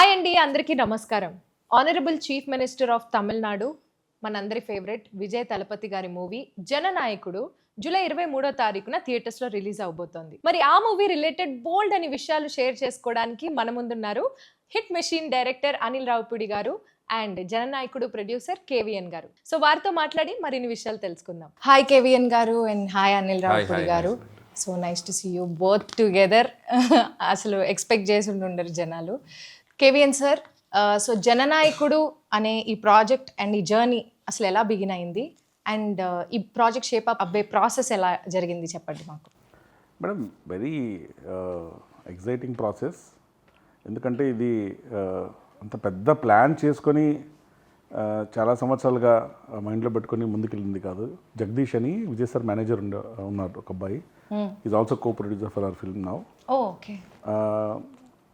Hi అండి, అందరికీ నమస్కారం. Honourable chief minister of Tamil Nadu, మనందరి ఫేవరెట్ విజయ్ తలపతి గారి మూవీ జననాయకుడు జూలై 23వ తారీఖున థియేటర్స్ లో రిలీజ్ అవబోతోంది. మరి ఆ మూవీ రిలేటెడ్ బోల్డ్ అని విషయాలు షేర్ చేసుకోవడానికి మన ముందున్నారు hit machine director Anil Ravipudi గారు అండ్ జననాయకుడు ప్రొడ్యూసర్ కేవీఎన్ గారు. సో వారితో మాట్లాడి మరిన్ని విషయాలు తెలుసుకుందాం. హాయ్ కేవీఎన్ గారు and hi Anil Ravipudi garu. So nice to see you both together. అసలు ఎక్స్పెక్ట్ చేసి ఉండరు జనాలు. కేవీఎన్ సార్, సో జననాయకుడు అనే ఈ ప్రాజెక్ట్ అండ్ ఈ జర్నీ అసలు ఎలా బిగిన్ అయింది అండ్ ఈ ప్రాజెక్ట్ షేప్ అప్ అవ్వే ప్రాసెస్ ఎలా జరిగింది చెప్పండి మాకు. Madam, very exciting process. ఎందుకంటే ఇది అంత పెద్ద ప్లాన్ చేసుకొని చాలా సంవత్సరాలుగా మైండ్లో పెట్టుకొని ముందుకెళ్ళింది కాదు. జగదీష్ అని విజయ్ సార్ మేనేజర్ ఉన్నారు, ఒక అబ్బాయి. Is also co producer for hour film now. Okay.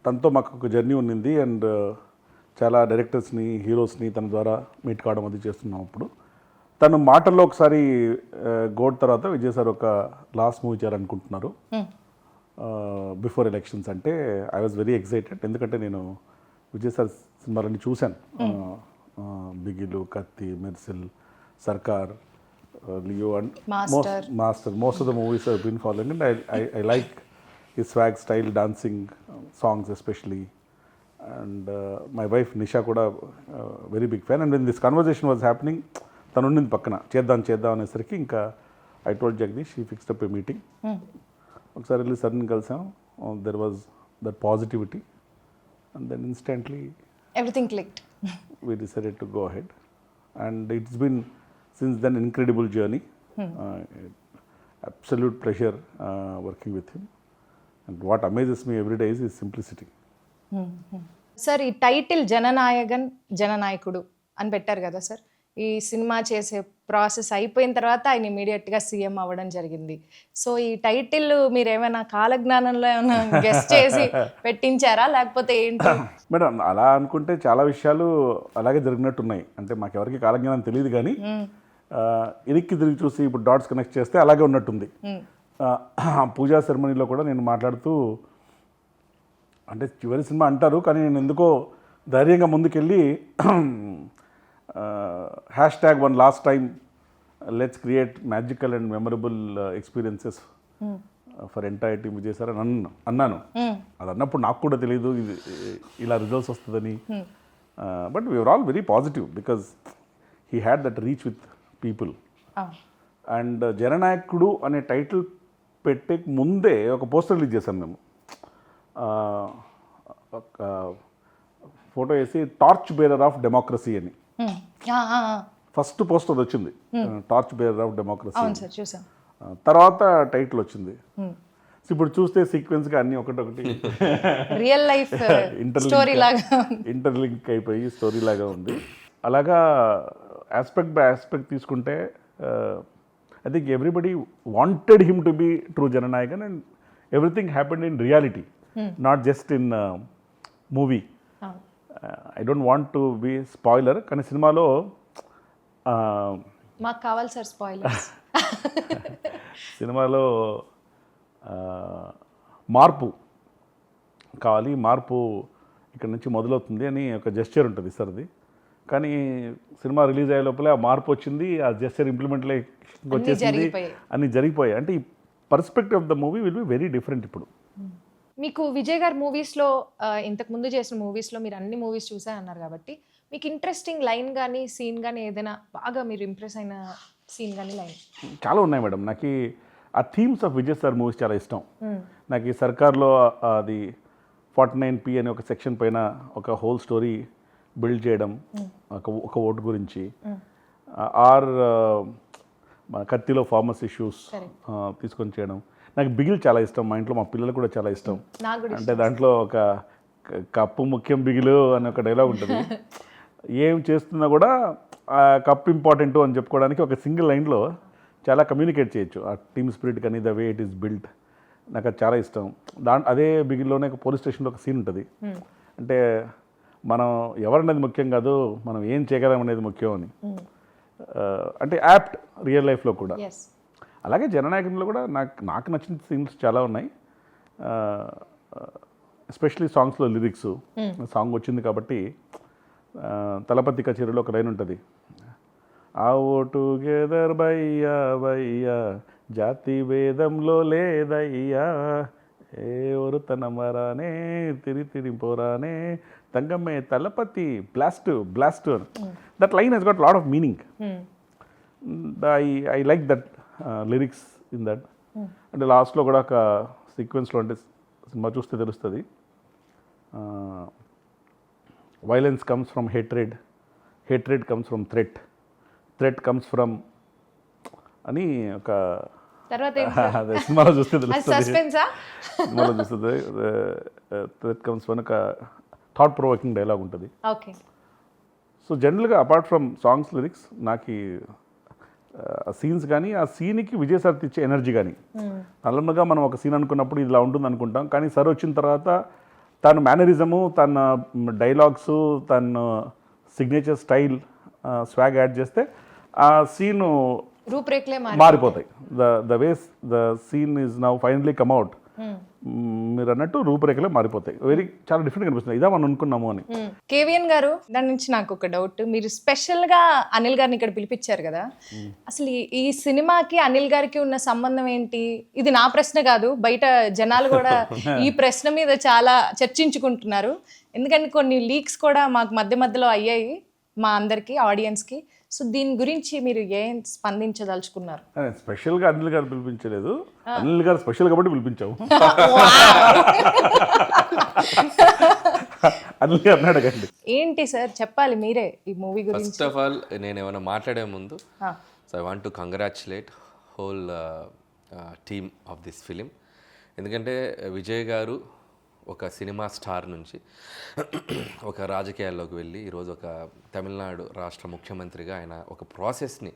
తనతో మాకు ఒక జర్నీ ఉన్నింది అండ్ చాలా డైరెక్టర్స్ని, హీరోస్ని తన ద్వారా మీట్ కావడం అది చేస్తున్నాం. అప్పుడు తను మాటల్లో ఒకసారి గోడ్ తర్వాత విజయ్ సార్ ఒక లాస్ట్ మూవీ చేయాలనుకుంటున్నారు బిఫోర్ ఎలక్షన్స్. అంటే ఐ వాజ్ వెరీ ఎక్సైటెడ్. ఎందుకంటే నేను విజయ్ సార్ సినిమాలన్నీ చూశాను. బిగిలు, Kaththi, Mersal, Sarkar, Leo and most of the movies I been following and I like his swag style, dancing, songs especially. And my wife Nisha kuda very big fan. And when this conversation was happening, tanu unnindi pakkana cheddam anesariki inka I told Jagdish, he fixed up a meeting. Okkasari elli sudden kalsam, there was that positivity and then instantly everything clicked. We decided to go ahead and it's been since then incredible journey. Absolute pleasure working with him. And what amazes me every day is his simplicity. Sir, ఈ title జననాయకుడు అని పెట్టారు కదా sir. ఈ cinema చేసే process అయిపోయిన తర్వాత ఆయన ఇమీడియట్గా సీఎం అవ్వడం జరిగింది. సో ఈ టైటిల్ మీరు ఏమైనా కాలజ్ఞానంలో ఏమైనా గెస్ట్ చేసి పెట్టించారా లేకపోతే ఏంటి? మేడం, అలా అనుకుంటే చాలా విషయాలు అలాగే జరిగినట్టున్నాయి. అంటే మాకు ఎవరికి కాలజ్ఞానం తెలియదు కానీ ఇరికి తిరిగి చూసి ఇప్పుడు డాట్స్ కనెక్ట్ చేస్తే అలాగే ఉన్నట్టుంది. పూజా సెరమనీలో కూడా నేను మాట్లాడుతూ, అంటే చివరి సినిమా అంటారు కానీ నేను ఎందుకో ధైర్యంగా ముందుకెళ్ళి #1 last time let's create magical and memorable experiences for entire team Vijay sir అని అన్నాను. అది అన్నప్పుడు నాకు కూడా తెలియదు ఇలా రిజల్ట్స్ వస్తుందని. But we are all very positive because he had that reach with people. And Jananayakudu అనే టైటిల్ పెట్టే ముందే ఒక పోస్టర్ రిలీజ్ చేశాం మేము. ఒక ఫోటో వేసి టార్చ్ బేరర్ ఆఫ్ డెమోక్రసీ అని ఫస్ట్ పోస్టర్ వచ్చింది. Torch bearer of democracy. తర్వాత టైటిల్ వచ్చింది. ఇప్పుడు చూస్తే సీక్వెన్స్గా అన్ని ఒకటొకటి రియల్ లైఫ్ ఇంటర్లింక్ అయిపోయి స్టోరీ లాగా ఉంది. అలాగా ఆస్పెక్ట్ బై ఆస్పెక్ట్ తీసుకుంటే I think everybody wanted him to be true Jananayakan and everything happened in reality, not just in movie. I don't want to be spoiler, కానీ సినిమాలో మాకు కావాలి sir spoilers. సినిమాలో మార్పు కావాలి, మార్పు ఇక్కడ నుంచి మొదలవుతుంది అని ఒక జెస్చర్ ఉంటుంది సార్ది. కానీ సినిమా రిలీజ్ అయ్యే లోపలే ఆ మార్పు వచ్చింది, ఆ జెస్చర్ ఇంప్లిమెంట్లో వచ్చేసింది, అన్నీ జరిగిపోయాయి. అంటే ఈ perspective of the movie will be very different. ఇప్పుడు మీకు విజయ్ గారి మూవీస్లో, ఇంతకుముందు చేసిన మూవీస్లో మీరు అన్ని మూవీస్ చూసారన్నారు కాబట్టి మీకు ఇంట్రెస్టింగ్ లైన్ కానీ సీన్ కానీ ఏదైనా బాగా మీరు ఇంప్రెస్ అయిన సీన్ కానీ లైన్? చాలా ఉన్నాయి మేడం. నాకు ఆ themes of Vijay sir movies చాలా ఇష్టం. నాకు ఈ సర్కార్లో అది 49P అనే ఒక సెక్షన్ పైన ఒక హోల్ స్టోరీ బిల్డ్ చేయడం, ఒక ఓటు గురించి. ఆర్ కత్తిలో ఫార్మస్ ఇష్యూస్ తీసుకొని చేయడం. నాకు బిగిల్ చాలా ఇష్టం. మా ఇంట్లో మా పిల్లలు కూడా చాలా ఇష్టం. అంటే దాంట్లో ఒక కప్పు ముఖ్యం బిగిలు అనే ఒక డైలాగ్ ఉంటుంది. ఏం చేస్తున్నా కూడా ఆ కప్ ఇంపార్టెంట్ అని చెప్పుకోవడానికి ఒక సింగిల్ లైన్లో చాలా కమ్యూనికేట్ చేయొచ్చు. ఆ టీమ్ స్పిరిట్ కానీ the way it is built నాకు అది చాలా ఇష్టం. అదే బిగిల్లోనే ఒక పోలీస్ స్టేషన్లో ఒక సీన్ ఉంటుంది. అంటే మనం ఎవరనేది ముఖ్యం కాదు, మనం ఏం చేయగలం అనేది ముఖ్యం అని. అంటే యాప్ట్ రియల్ లైఫ్లో కూడా. అలాగే జననాయకునిలో కూడా నాకు నచ్చిన సీన్స్ చాలా ఉన్నాయి. ఎస్పెషలీ సాంగ్స్లో లిరిక్స్ సాంగ్ వచ్చింది కాబట్టి తలపతి కచేరీలో ఒక లైన్ ఉంటుంది, ఆవో టుగెదర్ బయ్యా బయ్యా జాతి భేదంలో లేదయ్యా, ఏ ఒరుతన మరానే తిరి పోరానే తంగమ్మే Thalapathy blast blast. That line he's got lot of meaning. I like that lyrics in that. అంటే లాస్ట్లో కూడా ఒక సీక్వెన్స్లో, అంటే సినిమా చూస్తే తెలుస్తుంది, violence comes from hatred, hatred comes from threat, threat comes from అని ఒక తర్వాత అదే సినిమాలో చూస్తే తెలుస్తుంది, సస్పెన్సా సినిమాలో చూస్తుంది. థ్రెట్ కమ్స్ ఫ్రమ్ ఒక థాట్ ప్రొవోకింగ్ డైలాగ్ ఉంటుంది. ఓకే. సో జనరల్గా అపార్ట్ ఫ్రమ్ సాంగ్స్ లిరిక్స్, నాకు ఆ సీన్స్ కానీ ఆ సీన్కి విజయ్ సార్ ఇచ్చే ఎనర్జీ కానీ, నార్మల్గా మనం ఒక సీన్ అనుకున్నప్పుడు ఇలా ఉంటుంది అనుకుంటాం, కానీ సార్ వచ్చిన తర్వాత తన మేనరిజము, తన డైలాగ్స్, తన సిగ్నేచర్ స్టైల్, స్వాగ్ యాడ్ చేస్తే ఆ సీను రూపురేఖలే మారిపోతాయి. The ways the scene is now finally come out, మీరు అన్నట్టు రూపురేఖలే మారిపోతాయి. చాలా డిఫరెంట్ కనిపిస్తుంది, ఇదా మనం అనుకున్నాము అని. కేవిఎన్ గారు, దాని నుంచి నాకు ఒక డౌట్, మీరు స్పెషల్ గా అనిల్ గారిని ఇక్కడ పిలిపించారు కదా, అసలు ఈ సినిమాకి అనిల్ గారికి ఉన్న సంబంధం ఏంటి? ఇది నా ప్రశ్న కాదు, బయట జనాలు కూడా ఈ ప్రశ్న మీద చాలా చర్చించుకుంటున్నారు. ఎందుకంటే కొన్ని లీక్స్ కూడా మాకు మధ్యలో అయ్యాయి మా అందరికి, ఆడియన్స్ కి. సో దీని గురించి మీరు ఏం స్పందించదలుచుకున్నారు? స్పెషల్గా అనిల్ గారు పిలిపించలేదు, అనిల్ గారు స్పెషల్ కాబట్టి పిలిపించాము. అనిల్ గారు అడగండి. ఏంటి సార్ చెప్పాలి మీరే ఈ మూవీ గురించి. ఫస్ట్ ఆఫ్ ఆల్ నేను ఏమైనా మాట్లాడే ముందు, so I want to congratulate whole team of this film. ఎందుకంటే విజయ్ గారు ఒక సినిమా స్టార్ నుంచి ఒక రాజకీయాల్లోకి వెళ్ళి ఈరోజు ఒక తమిళనాడు రాష్ట్ర ముఖ్యమంత్రిగా ఆయన ఒక ప్రాసెస్ని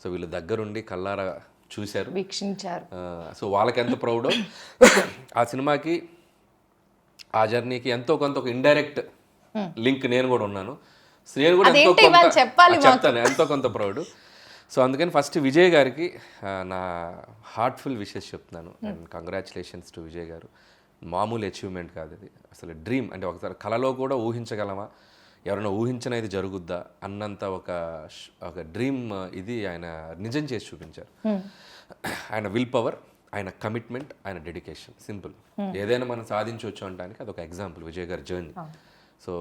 సో వీళ్ళు దగ్గరుండి కల్లారా చూశారు, వీక్షించారు. సో వాళ్ళకి ఎంత ప్రౌడో ఆ సినిమాకి, ఆ జర్నీకి ఎంతో కొంత ఒక ఇండైరెక్ట్ లింక్ నేను కూడా ఉన్నాను. సో నేను కూడా చెప్తాను, ఎంతో కొంత ప్రౌడ్. సో అందుకని ఫస్ట్ విజయ్ గారికి నా హార్ట్ఫుల్ విషెస్ చెప్తున్నాను, అండ్ కంగ్రాచులేషన్స్ టు విజయ్ గారు. మామూలు అచీవ్మెంట్ కాదు ఇది, అసలు డ్రీమ్. అంటే ఒకసారి కళలో కూడా ఊహించగలమా, ఎవరైనా ఊహించిన ఇది జరుగుద్దా అన్నంత ఒక డ్రీమ్ ఇది ఆయన నిజం చేసి చూపించారు. ఆయన విల్ పవర్, ఆయన కమిట్మెంట్, ఆయన డెడికేషన్, సింపుల్. ఏదైనా మనం సాధించవచ్చు అనడానికి అదొక ఎగ్జాంపుల్ విజయ్ గారి journey. So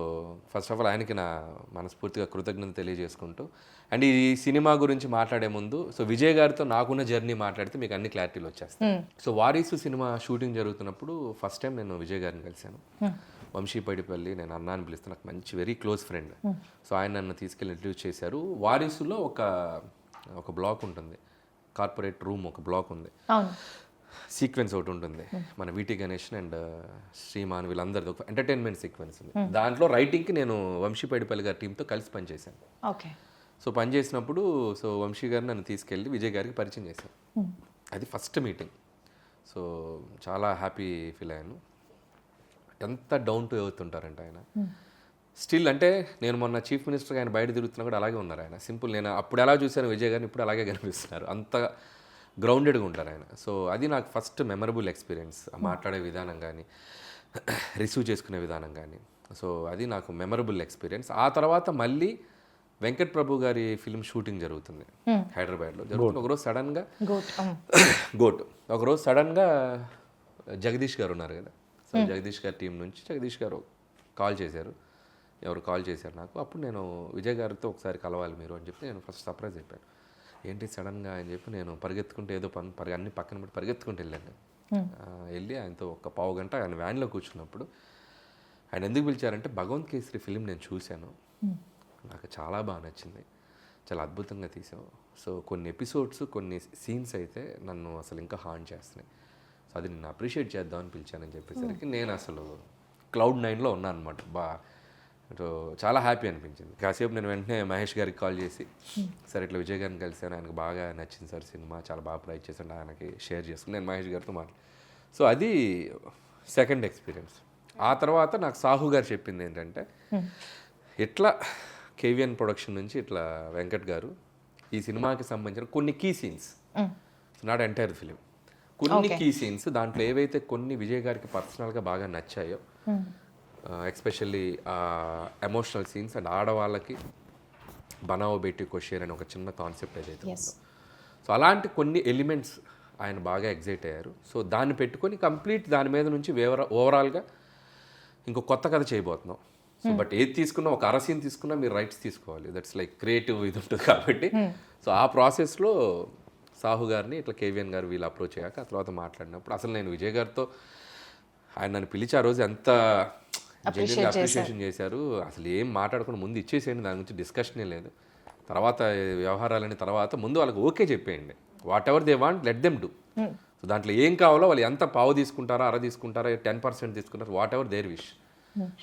first of all ఆయనకి నా మనస్ఫూర్తిగా కృతజ్ఞత తెలియజేసుకుంటూ, అండ్ ఈ సినిమా గురించి మాట్లాడే ముందు సో విజయ్ గారితో నాకున్న జర్నీ మాట్లాడితే మీకు అన్ని క్లారిటీలు వచ్చేస్తాయి. సో వారీసు సినిమా షూటింగ్ జరుగుతున్నప్పుడు ఫస్ట్ టైం నేను విజయ్ గారిని కలిశాను. వంశీపైడిపల్లి, నేను అన్నా అని పిలుస్తాను, నాకు మంచి వెరీ క్లోజ్ ఫ్రెండ్. సో ఆయన నన్ను తీసుకెళ్ళి ఇంట్రడ్యూస్ చేశారు. వారీసులో ఒక బ్లాక్ ఉంటుంది, కార్పొరేట్ రూమ్ ఒక బ్లాక్ ఉంది, సీక్వెన్స్ ఒకటి ఉంటుంది. మన వీటి గణేష్ అండ్ శ్రీమాన్ వీళ్ళందరిది ఒక ఎంటర్టైన్మెంట్ సీక్వెన్స్ ఉంది. దాంట్లో రైటింగ్కి నేను వంశీపైడిపల్లి గారి టీంతో కలిసి పనిచేశాను. ఓకే. సో పనిచేసినప్పుడు సో వంశీ గారు నన్ను తీసుకెళ్ళి విజయ్ గారికి పరిచయం చేశాను. అది ఫస్ట్ మీటింగ్. సో చాలా హ్యాపీ ఫీల్ అయ్యాను. ఎంత డౌన్ టు ఎర్త్ ఉంటారంటే ఆయన స్టిల్. అంటే నేను మొన్న చీఫ్ మినిస్టర్గా ఆయన బయట తిరుగుతున్నా కూడా అలాగే ఉన్నారు ఆయన. సింపుల్, నేను అప్పుడు ఎలా చూశాను విజయ్ గారిని, ఇప్పుడు అలాగే కనిపిస్తున్నారు. అంత గ్రౌండెడ్గా ఉంటారు ఆయన. సో అది నాకు ఫస్ట్ మెమరబుల్ ఎక్స్పీరియన్స్. మాట్లాడే విధానం కానీ, రిసీవ్ చేసుకునే విధానం కానీ, సో అది నాకు మెమరబుల్ ఎక్స్పీరియన్స్. ఆ తర్వాత మళ్ళీ వెంకట్ ప్రభు గారి ఫిల్మ్ షూటింగ్ జరుగుతుంది హైదరాబాద్లో. జరుగుతుంది. ఒకరోజు సడన్గా ఒకరోజు సడన్గా జగదీష్ గారు ఉన్నారు కదా, సో జగదీష్ గారి టీం నుంచి జగదీష్ గారు కాల్ చేశారు. ఎవరు కాల్ చేశారు నాకు. అప్పుడు నేను విజయ్ గారితో ఒకసారి కలవాలి మీరు అని చెప్పి నేను ఫస్ట్ సర్ప్రైజ్ అయిపోయాను. ఏంటి సడన్గా అని చెప్పి నేను పరిగెత్తుకుంటే ఏదో అన్ని పక్కన పెట్టి పరిగెత్తుకుంటూ వెళ్ళాను. వెళ్ళి ఆయనతో ఒక పావు గంట ఆయన వ్యాన్లో కూర్చున్నప్పుడు ఆయన ఎందుకు పిలిచారంటే, భగవంత్ కేసరి ఫిలిం నేను చూశాను, నాకు చాలా బాగా నచ్చింది, చాలా అద్భుతంగా తీసావు. సో కొన్ని ఎపిసోడ్స్, కొన్ని సీన్స్ అయితే నన్ను అసలు ఇంకా హార్న్ చేస్తున్నాయి. సో అది నేను అప్రిషియేట్ చేద్దామని పిలిచానని చెప్పేసరికి నేను అసలు క్లౌడ్ 9లో ఉన్నాను అనమాట. సో చాలా హ్యాపీ అనిపించింది. కాసేపు నేను వెంటనే మహేష్ గారికి కాల్ చేసి, సార్ ఇట్లా విజయ్ గారిని కలిసాను, ఆయనకు బాగా నచ్చింది సార్ సినిమా, చాలా బాగా ప్రైజ్ చేశాను, ఆయనకి షేర్ చేసుకుని నేను మహేష్ గారితో సో అది సెకండ్ ఎక్స్పీరియన్స్. ఆ తర్వాత నాకు సాహు గారు చెప్పింది ఏంటంటే, ఇట్లా కేవిఎన్ ప్రొడక్షన్ నుంచి ఇట్లా వెంకట్ గారు ఈ సినిమాకి సంబంధించిన కొన్ని key scenes, not entire film, కొన్ని కీ సీన్స్ దాంట్లో ఏవైతే కొన్ని విజయ్ గారికి పర్సనల్గా బాగా నచ్చాయో, ఎక్స్పెషల్లీ ఎమోషనల్ సీన్స్ అండ్ ఆడవాళ్ళకి బనావో బేటీ కోషేర్ అని ఒక చిన్న కాన్సెప్ట్ ఏదైతే ఉందో, సో అలాంటి కొన్ని ఎలిమెంట్స్ ఆయన బాగా ఎగ్జైట్ అయ్యారు. సో దాన్ని పెట్టుకొని కంప్లీట్ దాని మీద నుంచి ఓవరాల్గా ఇంకో కొత్త కథ చేయబోతున్నాం. సో బట్ ఏది తీసుకున్నా, ఒక అరసీన్ తీసుకున్నా మీరు రైట్స్ తీసుకోవాలి. దట్స్ లైక్ క్రియేటివ్ ఇది ఉంటుంది కాబట్టి. సో ఆ ప్రాసెస్లో సాహు గారిని ఇట్లా కేవీఎన్ గారు వీళ్ళు అప్రోచ్ అయ్యాక ఆ తర్వాత మాట్లాడినప్పుడు అసలు నేను విజయ్ గారితో ఆయన నన్ను పిలిచి ఆ రోజు ఎంత జెన్యున్గా అప్రిషియేషన్ చేశారు. అసలు ఏం మాట్లాడకుండా ముందు ఇచ్చేసేయండి, దాని గురించి డిస్కషనే లేదు. తర్వాత వ్యవహారాలని తర్వాత ముందు వాళ్ళకి ఓకే చెప్పేయండి. What ever they want let them do. So దాంట్లో ఏం కావాలో వాళ్ళు ఎంత పావు తీసుకుంటారా, అర తీసుకుంటారా, 10% తీసుకుంటారు, వాట్ ఎవర్ దేర్ విష్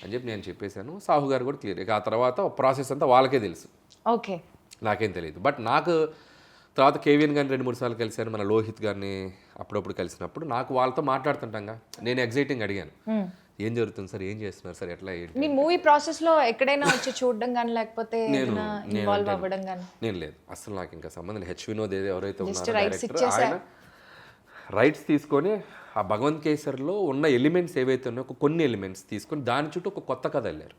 అని చెప్పి నేను చెప్పేశాను. సాహు గారు కూడా క్లియర్. ఇక ఆ తర్వాత ప్రాసెస్ అంతా వాళ్ళకే తెలుసు, ఓకే, నాకేం తెలియదు. బట్ నాకు తర్వాత కేవీఎన్ గారిని 2-3 సార్లు కలిశాను, మన లోహిత్ గారిని అప్పుడప్పుడు కలిసినప్పుడు నాకు వాళ్ళతో మాట్లాడుతుంటాగా నేను ఎగ్జైటింగ్ అడిగాను, ఏం జరుగుతుంది సార్, ఏం చేస్తున్నారు సార్, ఎట్లా ఏంటి. మీ మూవీ ప్రాసెస్ లో ఎక్కడైనా వచ్చి చూడడం కానీ లేకపోతే ఇన్వాల్వ్ అవ్వడం కానీ? నేను లేదు అసలు, నాకు ఇంకా సంబంధం లేదు. హెచ్ వినోద్ ఎవరైతే ఉన్నారో డైరెక్టర్, ఆయన రైట్స్ తీసుకొని ఆ భగవంత్ కేసర్లో ఉన్న ఎలిమెంట్స్ ఏవైతే ఉన్నాయో కొన్ని ఎలిమెంట్స్ తీసుకొని దాని చుట్టూ ఒక కొత్త కథ వెళ్ళారు.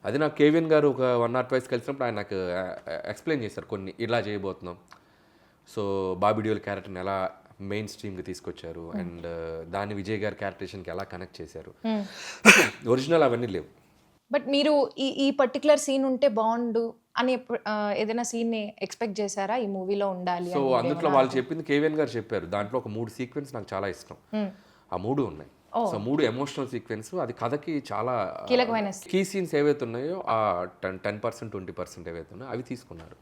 అది నాకు కేవీఎన్ గారు ఒక 1 or 2 కలిసినప్పుడు ఆయన నాకు ఎక్స్ప్లెయిన్ చేశారు కొన్ని, ఇలా చేయబోతున్నాం. సో బాబీ డియోల్ క్యారెక్టర్ని ఎలా మెయిన్ స్ట్రీమ్కి తీసుకొచ్చారు అండ్ దాన్ని విజయ్ గారి క్యారెక్టరేషన్కి ఎలా కనెక్ట్ చేశారు. ఒరిజినల్ అవన్నీ లేవు. బట్ మీరు ఈ పర్టికులర్ సీన్ ఉంటే బాగుండు అని ఏదైనా సీన్ ని ఎక్స్పెక్ట్ చేశారా ఈ మూవీలో ఉండాలి? సో అందులో వాళ్ళు చెప్పింది కేవీఎన్ గారు చెప్పారు, దాంట్లో ఒక 3 సీక్వెన్స్ నాకు చాలా ఇష్టం. ఆ 3 ఉన్నాయి. సో 3 ఎమోషనల్ సీక్వెన్స్, అది కథకి చాలా కీలకమైన కీ సీన్స్ ఏవైతే ఉన్నాయో ఆ 10% 20% ఏవైతే ఉన్నాయో అవి తీసుకున్నారు.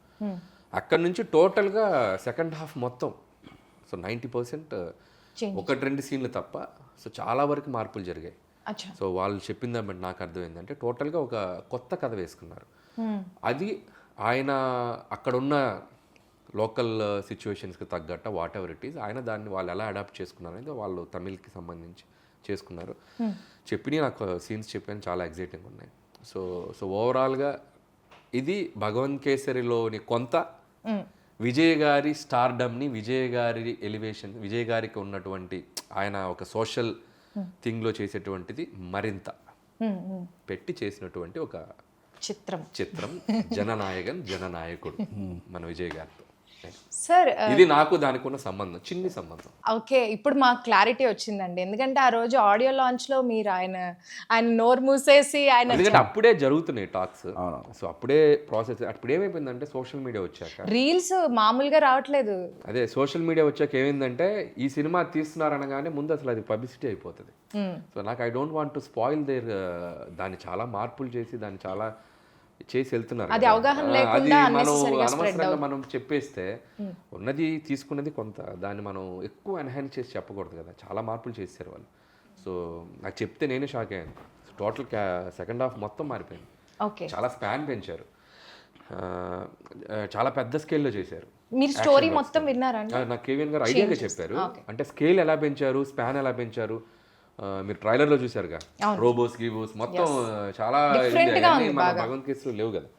అక్కడ నుంచి టోటల్గా సెకండ్ హాఫ్ మొత్తం సో 90% 1-2 సీన్లు తప్ప సో చాలా వరకు మార్పులు జరిగాయి. సో వాళ్ళు చెప్పింది బట్టి నాకు అర్థమైందంటే టోటల్గా ఒక కొత్త కథ వేసుకున్నారు. అది ఆయన అక్కడున్న లోకల్ సిచ్యువేషన్స్కి తగ్గట్ట వాట్ ఎవర్ ఇట్ ఈస్, ఆయన దాన్ని వాళ్ళు ఎలా అడాప్ట్ చేసుకున్నారు అనేది వాళ్ళు తమిళ్కి సంబంధించి చేసుకున్నారు. చెప్పిన నాకు సీన్స్ చెప్పాను, చాలా ఎగ్జైటింగ్ ఉన్నాయి. సో సో ఓవరాల్గా ఇది భగవంత్ కేసరిలోని కొంత విజయ్ గారి స్టార్డమ్ని, విజయ్ గారి ఎలివేషన్, విజయ్ గారికి ఉన్నటువంటి ఆయన ఒక సోషల్ థింగ్లో చేసేటువంటిది మరింత పెట్టి చేసినటువంటి ఒక చిత్రం జననాయకుడు మన విజయ్ గారితో. సార్ ఇది నాకు దానికి ఉన్న సంబంధం, చిన్ని సంబంధం. ఓకే, ఇప్పుడు మాకు క్లారిటీ వచ్చిందండి. ఎందుకంటే ఆ రోజు ఆడియో లాంచ్ లో మీరు ఆయన నోరు మూసేసి ఆయన, ఎందుకంటే అప్పుడే జరుగుతున్నాయి టాక్స్. సో అప్పుడే ప్రాసెస్, అప్పుడు ఏమైపోయిందంటే సోషల్ మీడియా వచ్చాక రీల్స్ మామూలుగా రావట్లేదు. అదే సోషల్ మీడియా వచ్చాక ఏమైందంటే ఈ సినిమా తీస్తున్నారనగానే ముందు అసలు అది పబ్లిసిటీ అయిపోతుంది. సో నాకు I don't want to spoil there, దాన్ని చాలా మార్పులు చేసి దాన్ని చాలా చేసి వెళ్తున్నారు. అది అవగాహన లేకుండా అనవసరంగా మనం చెప్పేస్తే ఉన్నది తీసుకున్నది కొంత, దాన్ని మనం ఎక్కువ ఎన్హాన్స్ చేసి చెప్పకూడదు కదా. చాలా మార్పులు చేశారు వాళ్ళు. సో నాకు చెప్తే నేనే షాక్ అయ్యాను. టోటల్ సెకండ్ హాఫ్ మొత్తం మారిపోయింది. చాలా స్పాన్ పెంచారు, చాలా పెద్ద స్కేల్లో చేశారు. మీరు స్టోరీ మొత్తం విన్నారా? నాకు కేవీఎన్ గారు ఐడియాగా చెప్పారు, అంటే స్కేల్ ఎలా పెంచారు, స్పాన్ ఎలా పెంచారు. మీరు ట్రైలర్లో చూసారుగా, రోబోస్ గీబోస్ మొత్తం చాలా మన భగవంత్ కేసులో లేవు కదా.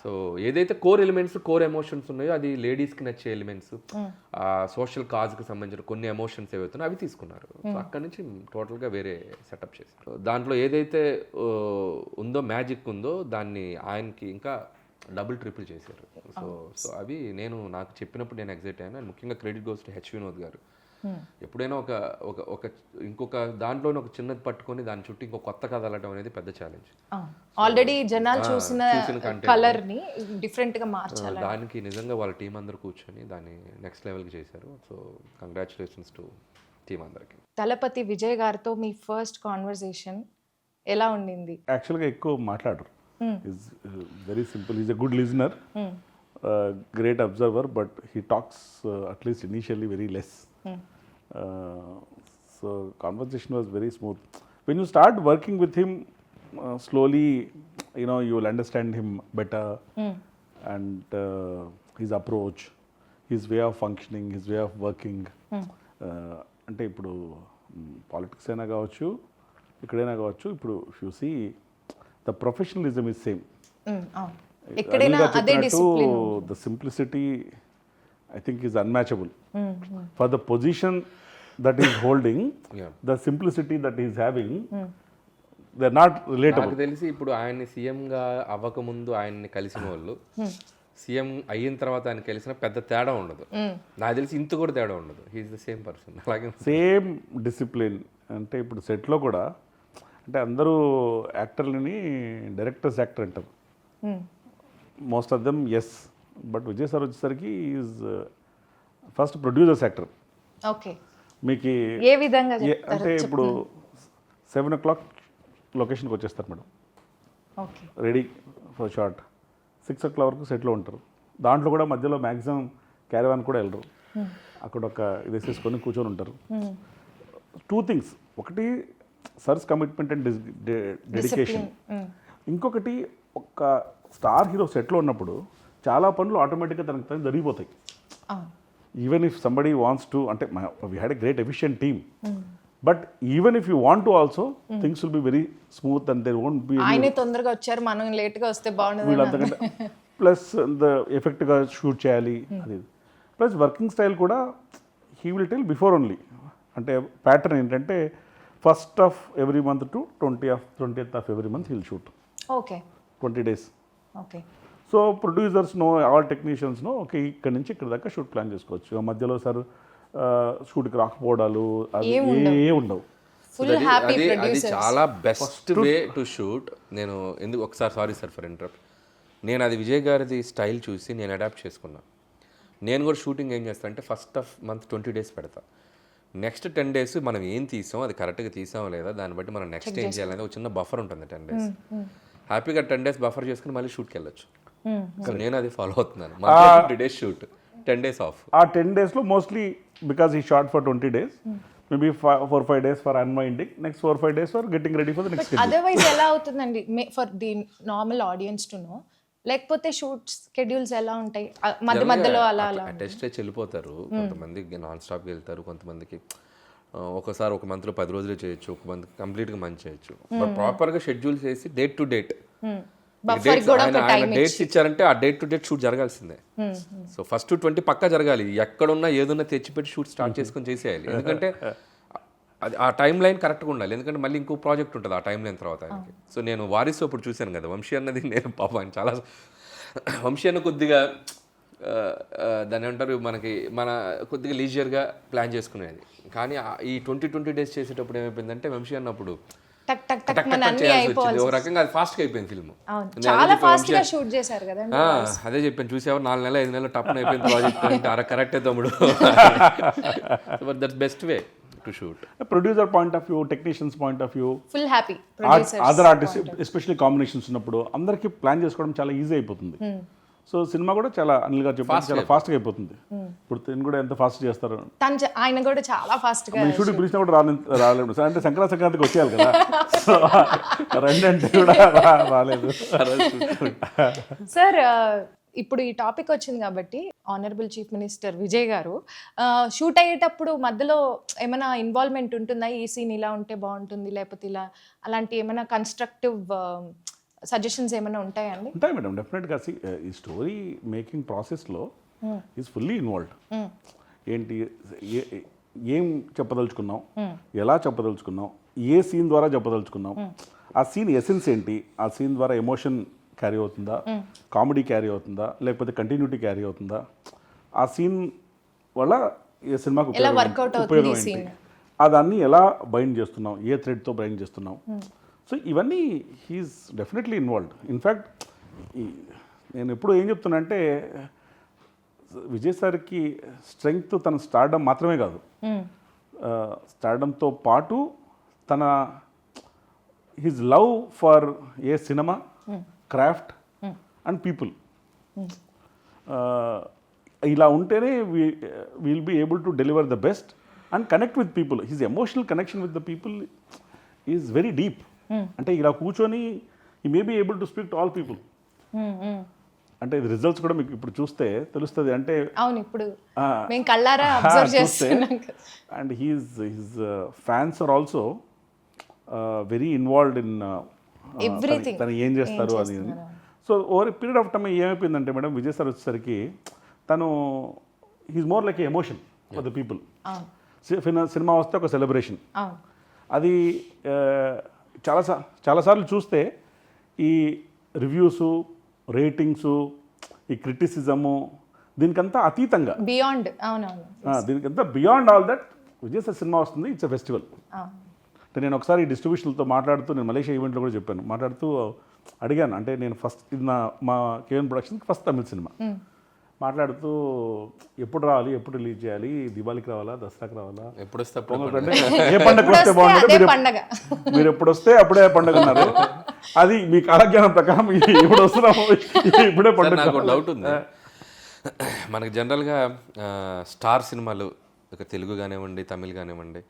సో ఏదైతే కోర్ ఎలిమెంట్స్, కోర్ ఎమోషన్స్ ఉన్నాయో అది లేడీస్కి నచ్చే ఎలిమెంట్స్, ఆ సోషల్ కాజ్కి సంబంధించిన కొన్ని ఎమోషన్స్ ఏవైతున్నాయో అవి తీసుకున్నారు. సో అక్కడ నుంచి టోటల్గా వేరే సెటప్ చేశారు. దాంట్లో ఏదైతే ఉందో మ్యాజిక్ ఉందో దాన్ని ఆయనకి ఇంకా డబుల్ ట్రిపుల్ చేశారు. సో సో అవి నాకు చెప్పినప్పుడు నేను ఎగ్జైట్ అయ్యాను. అండ్ ముఖ్యంగా credit goes to H Vinod గారు. ఎప్పుడైనా ఒక ఇంకొక దాంట్లోనే ఒక చిన్నది పట్టుకొని దాని చుట్టూ ఇంకో కొత్త కథ అల్లడం అనేది పెద్ద ఛాలెంజ్. ఆల్రెడీ జనాలు చూసిన కలర్ ని డిఫరెంట్ గా మార్చాలి. దానికి నిజంగా వాళ్ళ టీం అందరూ కూర్చొని దాన్ని నెక్స్ట్ లెవెల్కి చేశారు. సో కంగ్రాచులేషన్స్ టు టీం అందరికి. తలపతి విజయ్ గారితో మీ ఫస్ట్ కాన్వర్సేషన్ ఎలా ఉండింది? యాక్చువల్గా ఎక్కువ మాట్లాడరు. Is very simple. Is a good listener, great observer, but he talks at least initially very less. So conversation was very smooth. When you start working with him, slowly, you will understand him better, and his approach, his way of functioning, his way of working. అంటే ఇప్పుడు politics అయినా కావచ్చు, ఇక్కడైనా కావచ్చు, ఇప్పుడు if you see the professionalism is same. The simplicity, I think, is unmatchable. For the position that he's holding, Yeah. the simplicity that he's having, they're not relatable. నాకు తెలిసి ఇప్పుడు ఆయన్ని సీఎంగా అవ్వకముందు ఆయన్ని కలిసిన వాళ్ళు సీఎం అయిన తర్వాత ఆయన కలిసిన పెద్ద తేడా ఉండదు. నాకు తెలిసి ఇంత కూడా తేడా ఉండదు. He is the same person. అలాగే సేమ్ డిసిప్లిన్. అంటే ఇప్పుడు సెట్లో కూడా అంటే అందరూ యాక్టర్లని డైరెక్టర్స్ యాక్టర్ అంటారు, most of them yes. But Vijay sir వచ్చేసరికి is first producers actor. Okay, మీకు ఏ విధంగా అంటే ఇప్పుడు 7 o'clock లొకేషన్కి వచ్చేస్తారు madam, okay, ready for shot. 6 o'clock వరకు సెట్లో ఉంటారు. దాంట్లో కూడా మధ్యలో మ్యాక్సిమం క్యారవాన్ కూడా వెళ్ళరు, అక్కడ ఒక ఇది వేసేసుకొని కూర్చొని ఉంటారు. 2 things, ఒకటి సర్స్ కమిట్మెంట్ అండ్ డెడికేషన్, ఇంకొకటి ఒక స్టార్ హీరో సెట్లో ఉన్నప్పుడు చాలా పనులు ఆటోమేటిక్గా తనకు జరిగిపోతాయి. Even if somebody wants to, అంటే we had a great efficient team, but even if you want to also things will be very smooth and there won't be ఆయనే తొందరగా వచ్చారు, మనం లేట్గా వస్తే బాగుండదు వీళ్ళంతకంటే ప్లస్ ఎఫెక్ట్గా షూట్ చేయాలి అది. ప్లస్ వర్కింగ్ స్టైల్ కూడా he will tell before only. అంటే ప్యాటర్న్ ఏంటంటే 1st of every month to 20th of every month he'll shoot. Okay, 20 days. Okay. So producers no, all technicians no, okay ఇక్కడ నుంచి ఇక్కడ దాకా shoot plan చేసుకోవచ్చు. మధ్యలో sir షూట్కి రాకపోవడాలు అది ఏ ఉండవు. ఫుల్ హ్యాపీ అది ప్రొడ్యూసర్. చాలా బెస్ట్ వే టు షూట్. నేను ఎందుకు ఒకసారి సారీ సార్ ఫర్ ఇంటరప్ట్, నేను అది విజయ్ గారిది స్టైల్ చూసి నేను అడాప్ట్ చేసుకున్నా. నేను కూడా షూటింగ్ ఏం చేస్తాను అంటే 1st of month 20 days పెడతా. నెక్స్ట్ 10 days మనం ఏం తీసాం, అది కరెక్ట్గా తీసామో లేదా దాన్ని బట్టి మనం నెక్స్ట్ ఏం చేయాలనేది ఒక చిన్న బఫర్ ఉంటుంది 10 days. హ్యాపీగా 10 days బఫర్ చేసుకుని మళ్ళీ షూట్కి వెళ్ళొచ్చు. సో నేను అది ఫాలో అవుతున్నాను. 20 days షూట్, 10 days ఆఫ్. ఆ 10 daysలో మోస్ట్లీ బికాస్ ఈ short for 20 days, maybe 4-5 days for unwinding, next 4-5 days for getting ready for the next. Otherwise ఎలా అవుతుందండి for the normal audience to know, లేకపోతే షూట్ స్కెడ్యూల్స్ ఎలా ఉంటాయి మధ్యలో అలా టెస్ట్ వెళ్ళిపోతారు. కొంతమంది నాన్ స్టాప్కి వెళ్తారు, కొంతమందికి ఒకసారి ఒక మంత్లో 10 రోజులే చేయొచ్చు, ఒక మంత్ కంప్లీట్గా మంచి చేయొచ్చు. బట్ ప్రాపర్గా షెడ్యూల్ చేసి డేట్ టు డేట్ డేట్స్ ఇచ్చారంటే ఆ డేట్ టు డేట్ షూట్ జరగాల్సిందే. సో ఫస్ట్ 20 పక్కా జరగాలి. ఎక్కడున్నా ఏదున్నా తెచ్చిపెట్టి షూట్ స్టార్ట్ చేసుకొని చేసేయాలి. ఎందుకంటే అది ఆ టైం లైన్ కరెక్ట్గా ఉండాలి. ఎందుకంటే మళ్ళీ ఇంకో ప్రాజెక్ట్ ఉంటుంది ఆ టైం లైన్ తర్వాత ఆయనకి. సో నేను వారిసు అప్పుడు చూశాను కదా, వంశీ అన్నది నేను పాపం చాలా వంశీ అన్న కొద్దిగా దాన్ని ఏమంటారు మనకి మన కొద్దిగా లీజియర్గా ప్లాన్ చేసుకునేది. కానీ ఈ 20 days చేసేటప్పుడు ఏమైపోయిందంటే వంశీ అన్నప్పుడు టక్ టక్ టక్ టక్ మన టక్ అన్ని చేయాల్సి వచ్చింది. అయిపోవాలి. ఒక రకంగా అది ఫాస్ట్గా అయిపోయింది ఫిల్మ్. చాలా ఫాస్ట్ గా షూట్ చేశారు కదా. అదే చెప్పాను, చూసావా 4 నెలలు 5 నెలలు టప్న అయిపోయింది ప్రాజెక్ట్ అంటే అర కరెక్టే తమ్ముడు. But that's best way to shoot. Producer point of view, technicians point of view, full happy other artist especially combinations ఉన్నప్పుడు అందరికీ ప్లాన్ చేసుకోవడం చాలా ఈజీ అయిపోతుంది. సో సినిమా కూడా చాలా అనిల్ గారు చెప్పారు చాలా ఫాస్ట్గా అయిపోతుంది. ఇప్పుడు తిని కూడా ఎంత ఫాస్ట్ చేస్తారు, ఆయన కూడా చాలా ఫాస్ట్ గా. షూటింగ్ పిలిచినా కూడా రాలేడు సార్, అంటే సంక్రాంతికి వచ్చేయాలి కదా, సో రెండంటే కూడా రాలేదు సార్. ఇప్పుడు ఈ టాపిక్ వచ్చింది కాబట్టి ఆనరబుల్ చీఫ్ మినిస్టర్ విజయ్ గారు షూట్ అయ్యేటప్పుడు మధ్యలో ఏమైనా ఇన్వాల్వ్మెంట్ ఉంటుందా, ఈ సీన్ ఇలా ఉంటే బాగుంటుంది లేకపోతే ఇలా, అలాంటి ఏమైనా కన్స్ట్రక్టివ్ సజెషన్స్ ఏమైనా ఉంటాయండి? ఉంటాయి మేడం, డెఫినెట్గా. ఈ స్టోరీ మేకింగ్ ప్రాసెస్లో ఈజ్ ఫుల్లీ ఇన్వాల్వ్డ్. ఏంటి ఏం చెప్పదలుచుకున్నాం, ఎలా చెప్పదలుచుకున్నాం, ఏ సీన్ ద్వారా చెప్పదలుచుకున్నాం, ఆ సీన్ ఎసెన్స్ ఏంటి, ఆ సీన్ ద్వారా ఎమోషన్ క్యారీ అవుతుందా, కామెడీ క్యారీ అవుతుందా, లేకపోతే కంటిన్యూటీ క్యారీ అవుతుందా, ఆ సీన్ వల్ల ఏ సినిమాకు ఉపయోగం ఏంటి, దాన్ని ఎలా బైండ్ చేస్తున్నాం, ఏ థ్రెడ్తో బైండ్ చేస్తున్నాం. సో ఇవన్నీ హీఈస్ డెఫినెట్లీ ఇన్వాల్వ్డ్. ఇన్ఫ్యాక్ట్ నేను ఎప్పుడు ఏం చెప్తున్నా అంటే విజయ్ సార్కి స్ట్రెంగ్త్ తన స్టార్డమ్ మాత్రమే కాదు, స్టార్డమ్తో పాటు తన హిజ్ లవ్ ఫర్ ఏ సినిమా, క్రాఫ్ట్ అండ్ పీపుల్. ఇలా ఉంటేనే will be able to deliver the best and connect with people. His emotional connection with the people is very deep. అంటే ఇలా కూర్చొని ఈ may be able to speak to all people. అంటే ఇది results కూడా మీకు ఇప్పుడు చూస్తే తెలుస్తుంది. అంటే అవును, ఇప్పుడు మేము కళ్ళారా అబ్జర్వ్ చేస్తున్నాం. And his fans are also very involved in everything, తను ఏం చేస్తారు అది. So over period of time ఏమైపోయిందంటే మేడం, విజయ్ సార్ వచ్చేసరికి తను he's more like emotion for the people. సినిమా వస్తే ఒక సెలబ్రేషన్. అవును. అది చాలాసార్లు చూస్తే ఈ రివ్యూసు, రేటింగ్సు, ఈ క్రిటిసిజము దీనికంతా అతీతంగా, బియాండ్. అవునవును. దీనికంతా beyond all that Vijay sir సినిమా వస్తుంది, ఇట్స్ ఎ ఫెస్టివల్. అంటే నేను ఒకసారి డిస్ట్రిబ్యూషన్లతో మాట్లాడుతూ, నేను మలేషియా ఈవెంట్లో కూడా చెప్పాను, మాట్లాడుతూ అడిగాను, అంటే నేను ఫస్ట్ ఇది మా కేవన్ ప్రొడక్షన్కి ఫస్ట్ తమిళ సినిమా, మాట్లాడుతూ ఎప్పుడు రావాలి, ఎప్పుడు రిలీజ్ చేయాలి, దివాళీకి రావాలా, దసరాకి రావాలా, ఎప్పుడు వస్తే ఏ పండుగ వస్తే బాగుంటుంది, పండగ మీరు ఎప్పుడు వస్తే అప్పుడే పండుగ అన్నారు. అది మీ కాలజ్ఞానం ప్రకారం ఇప్పుడు వస్తున్నాము, ఇప్పుడే పండుగ. నాకు డౌట్ ఉంది, మనకి జనరల్గా స్టార్ సినిమాలు, ఒక తెలుగు కానివ్వండి, తమిళ్ కానివ్వండి,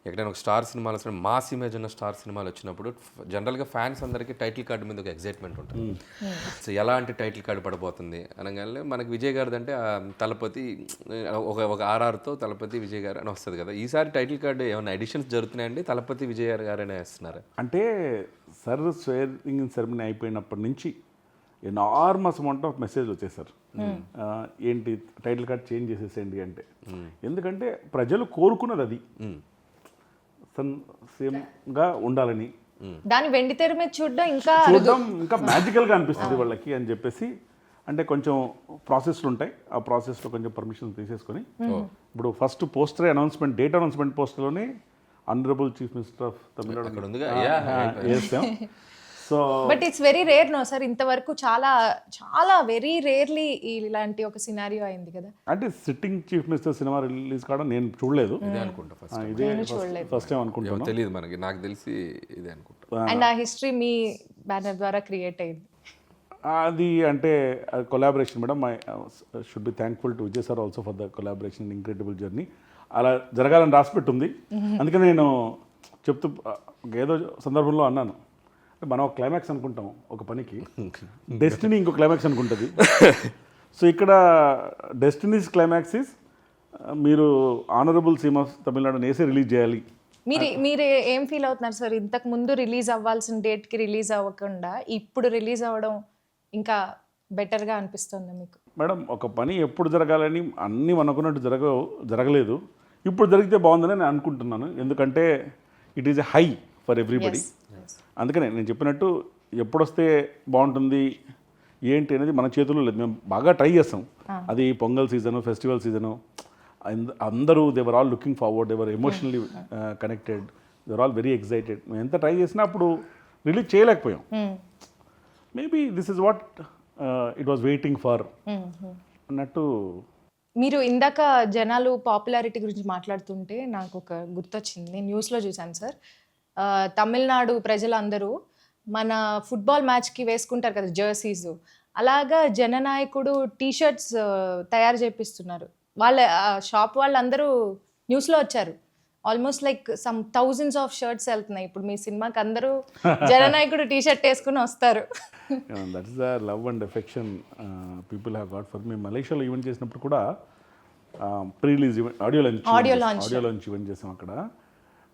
ఎక్కడైనా ఒక స్టార్ సినిమాలు వచ్చిన మాస్ ఇమేజ్ ఉన్న స్టార్ సినిమాలు వచ్చినప్పుడు జనరల్గా ఫ్యాన్స్ అందరికీ టైటిల్ కార్డు మీద ఒక ఎగ్జైట్మెంట్ ఉంటుంది. సో ఎలాంటి టైటిల్ కార్డు పడబోతుంది అనగానే మనకి విజయ్ గారిది అంటే తలపతి, ఒక ఆర్ఆర్తో తలపతి విజయ్ గారు అని వస్తుంది కదా. ఈసారి టైటిల్ కార్డు ఏమైనా ఎడిషన్స్ జరుగుతున్నాయండి, తలపతి విజయ్ గారనే వేస్తున్నారు? అంటే సర్ స్వేరింగ్ సెరమనీ అయిపోయినప్పటి నుంచి ఎనార్మస్ అమౌంట్ ఆఫ్ మెసేజ్ వచ్చేసారు, ఏంటి టైటిల్ కార్డ్ చేంజ్ చేసేసేయండి అంటే. ఎందుకంటే ప్రజలు కోరుకున్నది అది, సేమ్గా ఉండాలని, దాని వెండి తెర మీద చూడడం ఇంకా మ్యాజికల్గా అనిపిస్తుంది వాళ్ళకి అని చెప్పేసి. అంటే కొంచెం ప్రాసెస్లు ఉంటాయి, ఆ ప్రాసెస్లో కొంచెం పర్మిషన్ తీసేసుకొని ఇప్పుడు first poster announcement, date announcement పోస్టర్లోనే honourable chief minister of Tamil Nadu వేసాం. So but it's very rare no sir, ఇంతవరకు చాలా చాలా వెరీ రేర్లీ ఇలాంటి ఒక సినారియో అయింది కదా. అంటే sitting chief minister cinema release కావడం నేను చూడలేదు, ఇదే అనుకుంటా ఫస్ట్ టైం అనుకుంటున్నాను, తెలియదు మనకి, నాకు తెలిసి ఇదే అనుకుంటా. అండ్ ఆ హిస్టరీ మీ బ్యానర్ ద్వారా క్రియేట్ అయింది. అది అంటే collaboration madam. I should be thankful to Vijay sir also for the collaboration, incredible journey. అలా జరగాలని రాసిపెట్టుంది. అందుకని నేను చెప్తూ ఏదో సందర్భంలో అన్నాను, మనం ఒక క్లైమాక్స్ అనుకుంటాం ఒక పనికి, డెస్టినీ ఇంకో క్లైమాక్స్ అనుకుంటుంది. సో ఇక్కడ డెస్టినీస్ క్లైమాక్స్ ఇస్ మీరు ఆనరబుల్ సీమ్ ఆఫ్ తమిళనాడు వేసే రిలీజ్ చేయాలి. మీరు ఏం ఫీల్ అవుతున్నారు సార్, ఇంతకు ముందు రిలీజ్ అవ్వాల్సిన డేట్కి రిలీజ్ అవ్వకుండా ఇప్పుడు రిలీజ్ అవ్వడం ఇంకా బెటర్గా అనిపిస్తుంది మీకు? మేడం, ఒక పని ఎప్పుడు జరగాలని అన్నీ అనుకున్నట్టు జరగలేదు, ఇప్పుడు జరిగితే బాగుందని నేను అనుకుంటున్నాను. ఎందుకంటే it is a high for everybody. అందుకనే నేను చెప్పినట్టు ఎప్పుడొస్తే బాగుంటుంది ఏంటి అనేది మన చేతుల్లో లేదు. మేము బాగా ట్రై చేస్తాం, అది పొంగల్ సీజను, ఫెస్టివల్ సీజను, అందరూ they are all looking forward, they are emotionally connected, they are all very excited. మేము ఎంత ట్రై చేసినా అప్పుడు రిలీజ్ చేయలేకపోయాం. Maybe this is what it was waiting for అన్నట్టు. మీరు ఇందాక జనాలు పాపులారిటీ గురించి మాట్లాడుతుంటే నాకు ఒక గుర్తొచ్చింది, నేను న్యూస్లో చూశాను సార్. తమిళనాడు ప్రజలందరూ మన ఫుట్బాల్ మ్యాచ్కి వేసుకుంటారు కదా జెర్సీస్, అలాగా జననాయకుడు టీషర్ట్స్ తయారు చేపిస్తున్నారు. వాళ్ళ షాప్ వాళ్ళందరూ న్యూస్లో వచ్చారు. Almost like some thousands of shirts వెళ్తున్నాయి ఇప్పుడు మీ సినిమాకి. అందరూ జననాయకుడు టీషర్ట్ వేసుకుని వస్తారు. That is the love and affection people have got for me. మలేషియాలో ఈవెంట్ చేసినప్పుడు కూడా pre release event, audio launch event చేసాం అక్కడ.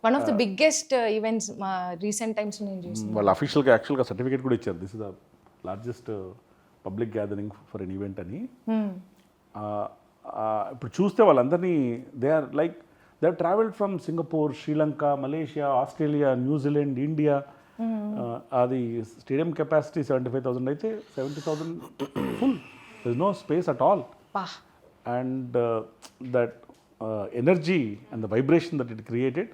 One of the biggest events మా రీసెంట్ టైమ్స్ నేను చూసాను. వాళ్ళు అఫీషియల్గా యాక్చువల్గా సర్టిఫికేట్ కూడా ఇచ్చారు, this is the largest public gathering for an event అని. ఇప్పుడు చూస్తే వాళ్ళందరినీ they are travelled from Singapore, Sri Lanka, Malaysia, Australia, New Zealand, India. అది స్టేడియం కెపాసిటీ 75,000 అయితే 70,000 full, there is no space at all. And that energy and the vibration that it created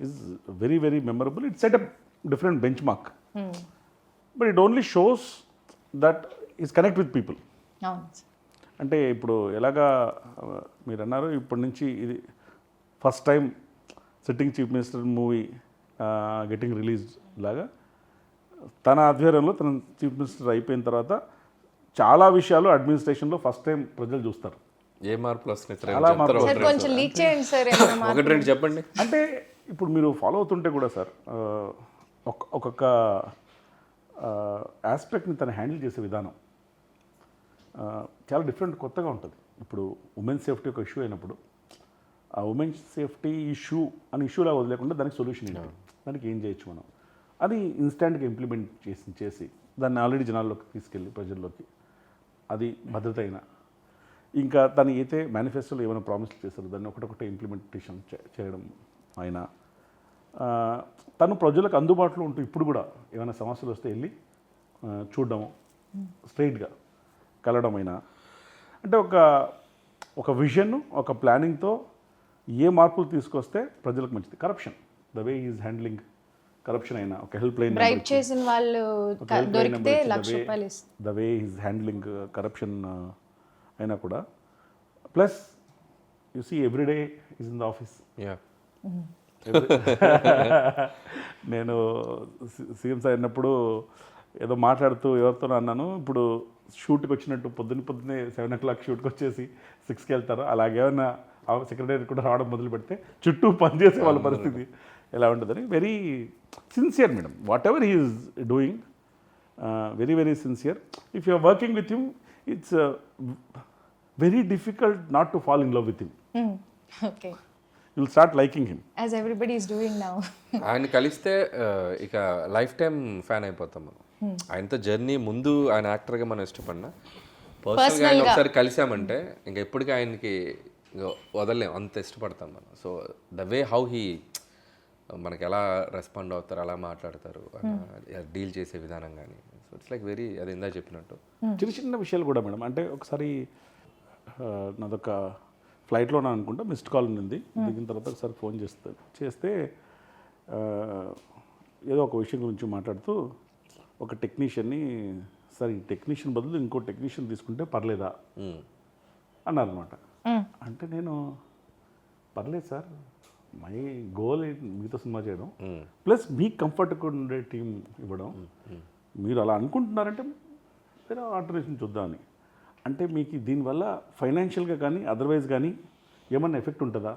is very, very memorable. It set a different benchmark. But it only shows that is connect with people. అంటే ఇప్పుడు ఎలాగా మీరు అన్నారు, ఇప్పటి నుంచి ఇది first time sitting chief minister movie getting release లాగా తన ఆధ్వర్యంలో తన చీఫ్ మినిస్టర్ అయిపోయిన తర్వాత చాలా విషయాలు అడ్మినిస్ట్రేషన్లో ఫస్ట్ టైం ప్రజలు చూస్తారు. ఏ మార్పులు వస్తున్నాయి? ఒకటి రెండు చెప్పండి. అంటే ఇప్పుడు మీరు ఫాలో అవుతుంటే కూడా సార్ ఒక్కొక్క ఆస్పెక్ట్ని తను హ్యాండిల్ చేసే విధానం చాలా డిఫరెంట్, కొత్తగా ఉంటుంది. ఇప్పుడు ఉమెన్ సేఫ్టీ ఒక ఇష్యూ అయినప్పుడు ఆ ఉమెన్ సేఫ్టీ ఇష్యూ అని ఇష్యూలా వదిలేకుండా దానికి సొల్యూషన్ ఏంటి, దానికి ఏం చేయొచ్చు మనం, అది ఇన్స్టాంట్గా ఇంప్లిమెంట్ చేసి దాన్ని ఆల్రెడీ జనాల్లోకి తీసుకెళ్ళి ప్రజల్లోకి, అది భద్రత అయినా ఇంకా తను అయితే మేనిఫెస్టోలో ఏమైనా ప్రామిస్ చేశారు దాన్ని ఒకటొకటి ఇంప్లిమెంటేషన్ చేయడం ఆయన తను ప్రజలకు అందుబాటులో ఉంటూ ఇప్పుడు కూడా ఏమైనా సమస్యలు వస్తే వెళ్ళి చూడడం స్ట్రైట్గా కలవడం అయినా అంటే ఒక విజన్ ఒక ప్లానింగ్తో ఏ మార్పులు తీసుకొస్తే ప్రజలకు మంచిది. Corruption the way is handling corruption అయినా ఒక హెల్ప్ లైన్ బ్రైట్ చేసిన వాళ్ళు దొరికితే ₹1,00,000 the way is handling corruption అయినా కూడా plus you see everyday is in the office. Yeah నేను సీఎం సార్ అయినప్పుడు ఏదో మాట్లాడుతూ ఎవరితో అన్నాను, ఇప్పుడు షూట్కి వచ్చినట్టు పొద్దున్నే 7 o'clock షూట్కి వచ్చేసి 6కి వెళ్తారు, అలాగేమన్నా సెక్రటరీ కూడా రావడం మొదలు పెడితే చుట్టూ పనిచేసే వాళ్ళ పరిస్థితి ఎలా ఉంటుందని. Very sincere madam, whatever he's doing, very very sincere. If you are working with him it's very difficult not to fall in love with him. Okay, you'll start liking him as everybody is doing now. ఆయన కలిస్తే ఇక life time fan అయిపోతాం మనం. ఆయనతో journey ముందు ఆయన యాక్టర్గా మనం ఇష్టపడినా పర్సనల్గా ఆయన ఒకసారి కలిసామంటే ఇంకా ఎప్పటికీ ఆయనకి వదలలేం, అంత ఇష్టపడతాం మనం. So the way how he మనకి ఎలా రెస్పాండ్ అవుతారు, అలా మాట్లాడతారు, డీల్ చేసే విధానం కానీ, సో ఇట్స్ లైక్ వెరీ, అది ఇందా చెప్పినట్టు చిన్న చిన్న విషయాలు కూడా మేడం. అంటే ఒకసారి నాదొక ఫ్లైట్లో అనుకుంటా మిస్డ్ కాల్ ఉంది, దిగిన తర్వాత ఒకసారి ఫోన్ చేస్తే ఏదో ఒక విషయం గురించి మాట్లాడుతూ ఒక టెక్నీషియన్ని, సార్ ఈ టెక్నీషియన్ బదులు ఇంకో టెక్నీషియన్ తీసుకుంటే పర్లేదా అన్నారనమాట. అంటే నేను పర్లేదు సార్, మై గోల్ మీతో సినిమా చేయడం ప్లస్ మీకు కంఫర్ట్గా ఉండే టీం ఇవ్వడం, మీరు అలా అనుకుంటున్నారంటే వేరే ఆల్టర్నేషన్ చూద్దామని. అంటే మీకు దీనివల్ల ఫైనాన్షియల్గా కానీ అదర్వైజ్ కానీ ఏమన్నా ఎఫెక్ట్ ఉంటుందా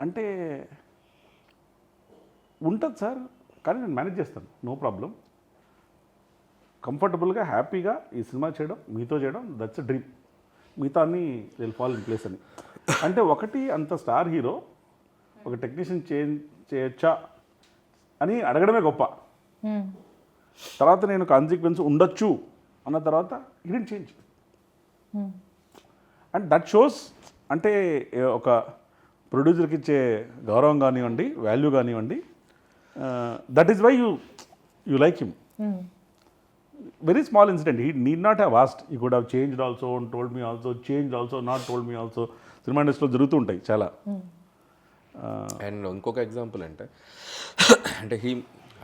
అంటే ఉంటుంది సార్, కానీ నేను మేనేజ్ చేస్తాను, నో ప్రాబ్లం, కంఫర్టబుల్గా హ్యాపీగా ఈ సినిమా చేయడం, మీతో చేయడం, దట్స్ అ డ్రీమ్, మిగతా అన్ని విల్ ఫాల్ ఇన్ ప్లేస్ అని. అంటే ఒకటి అంత స్టార్ హీరో ఒక టెక్నీషియన్ చేయొచ్చా అని అడగడమే గొప్ప. తర్వాత నేను కాన్సిక్వెన్స్ ఉండొచ్చు అన్న తర్వాత ఇడెంట్ చేంజ్. అండ్ దట్ షోస్ అంటే ఒక ప్రొడ్యూసర్కి ఇచ్చే గౌరవం కానివ్వండి, వాల్యూ కానివ్వండి, that is why you like him. Very small incident, he need not have asked, he could have changed also and told me also, changed also, not told me also. Cinema ఇండస్ట్రీలో జరుగుతూ ఉంటాయి చాలా. And ఇంకొక example అంటే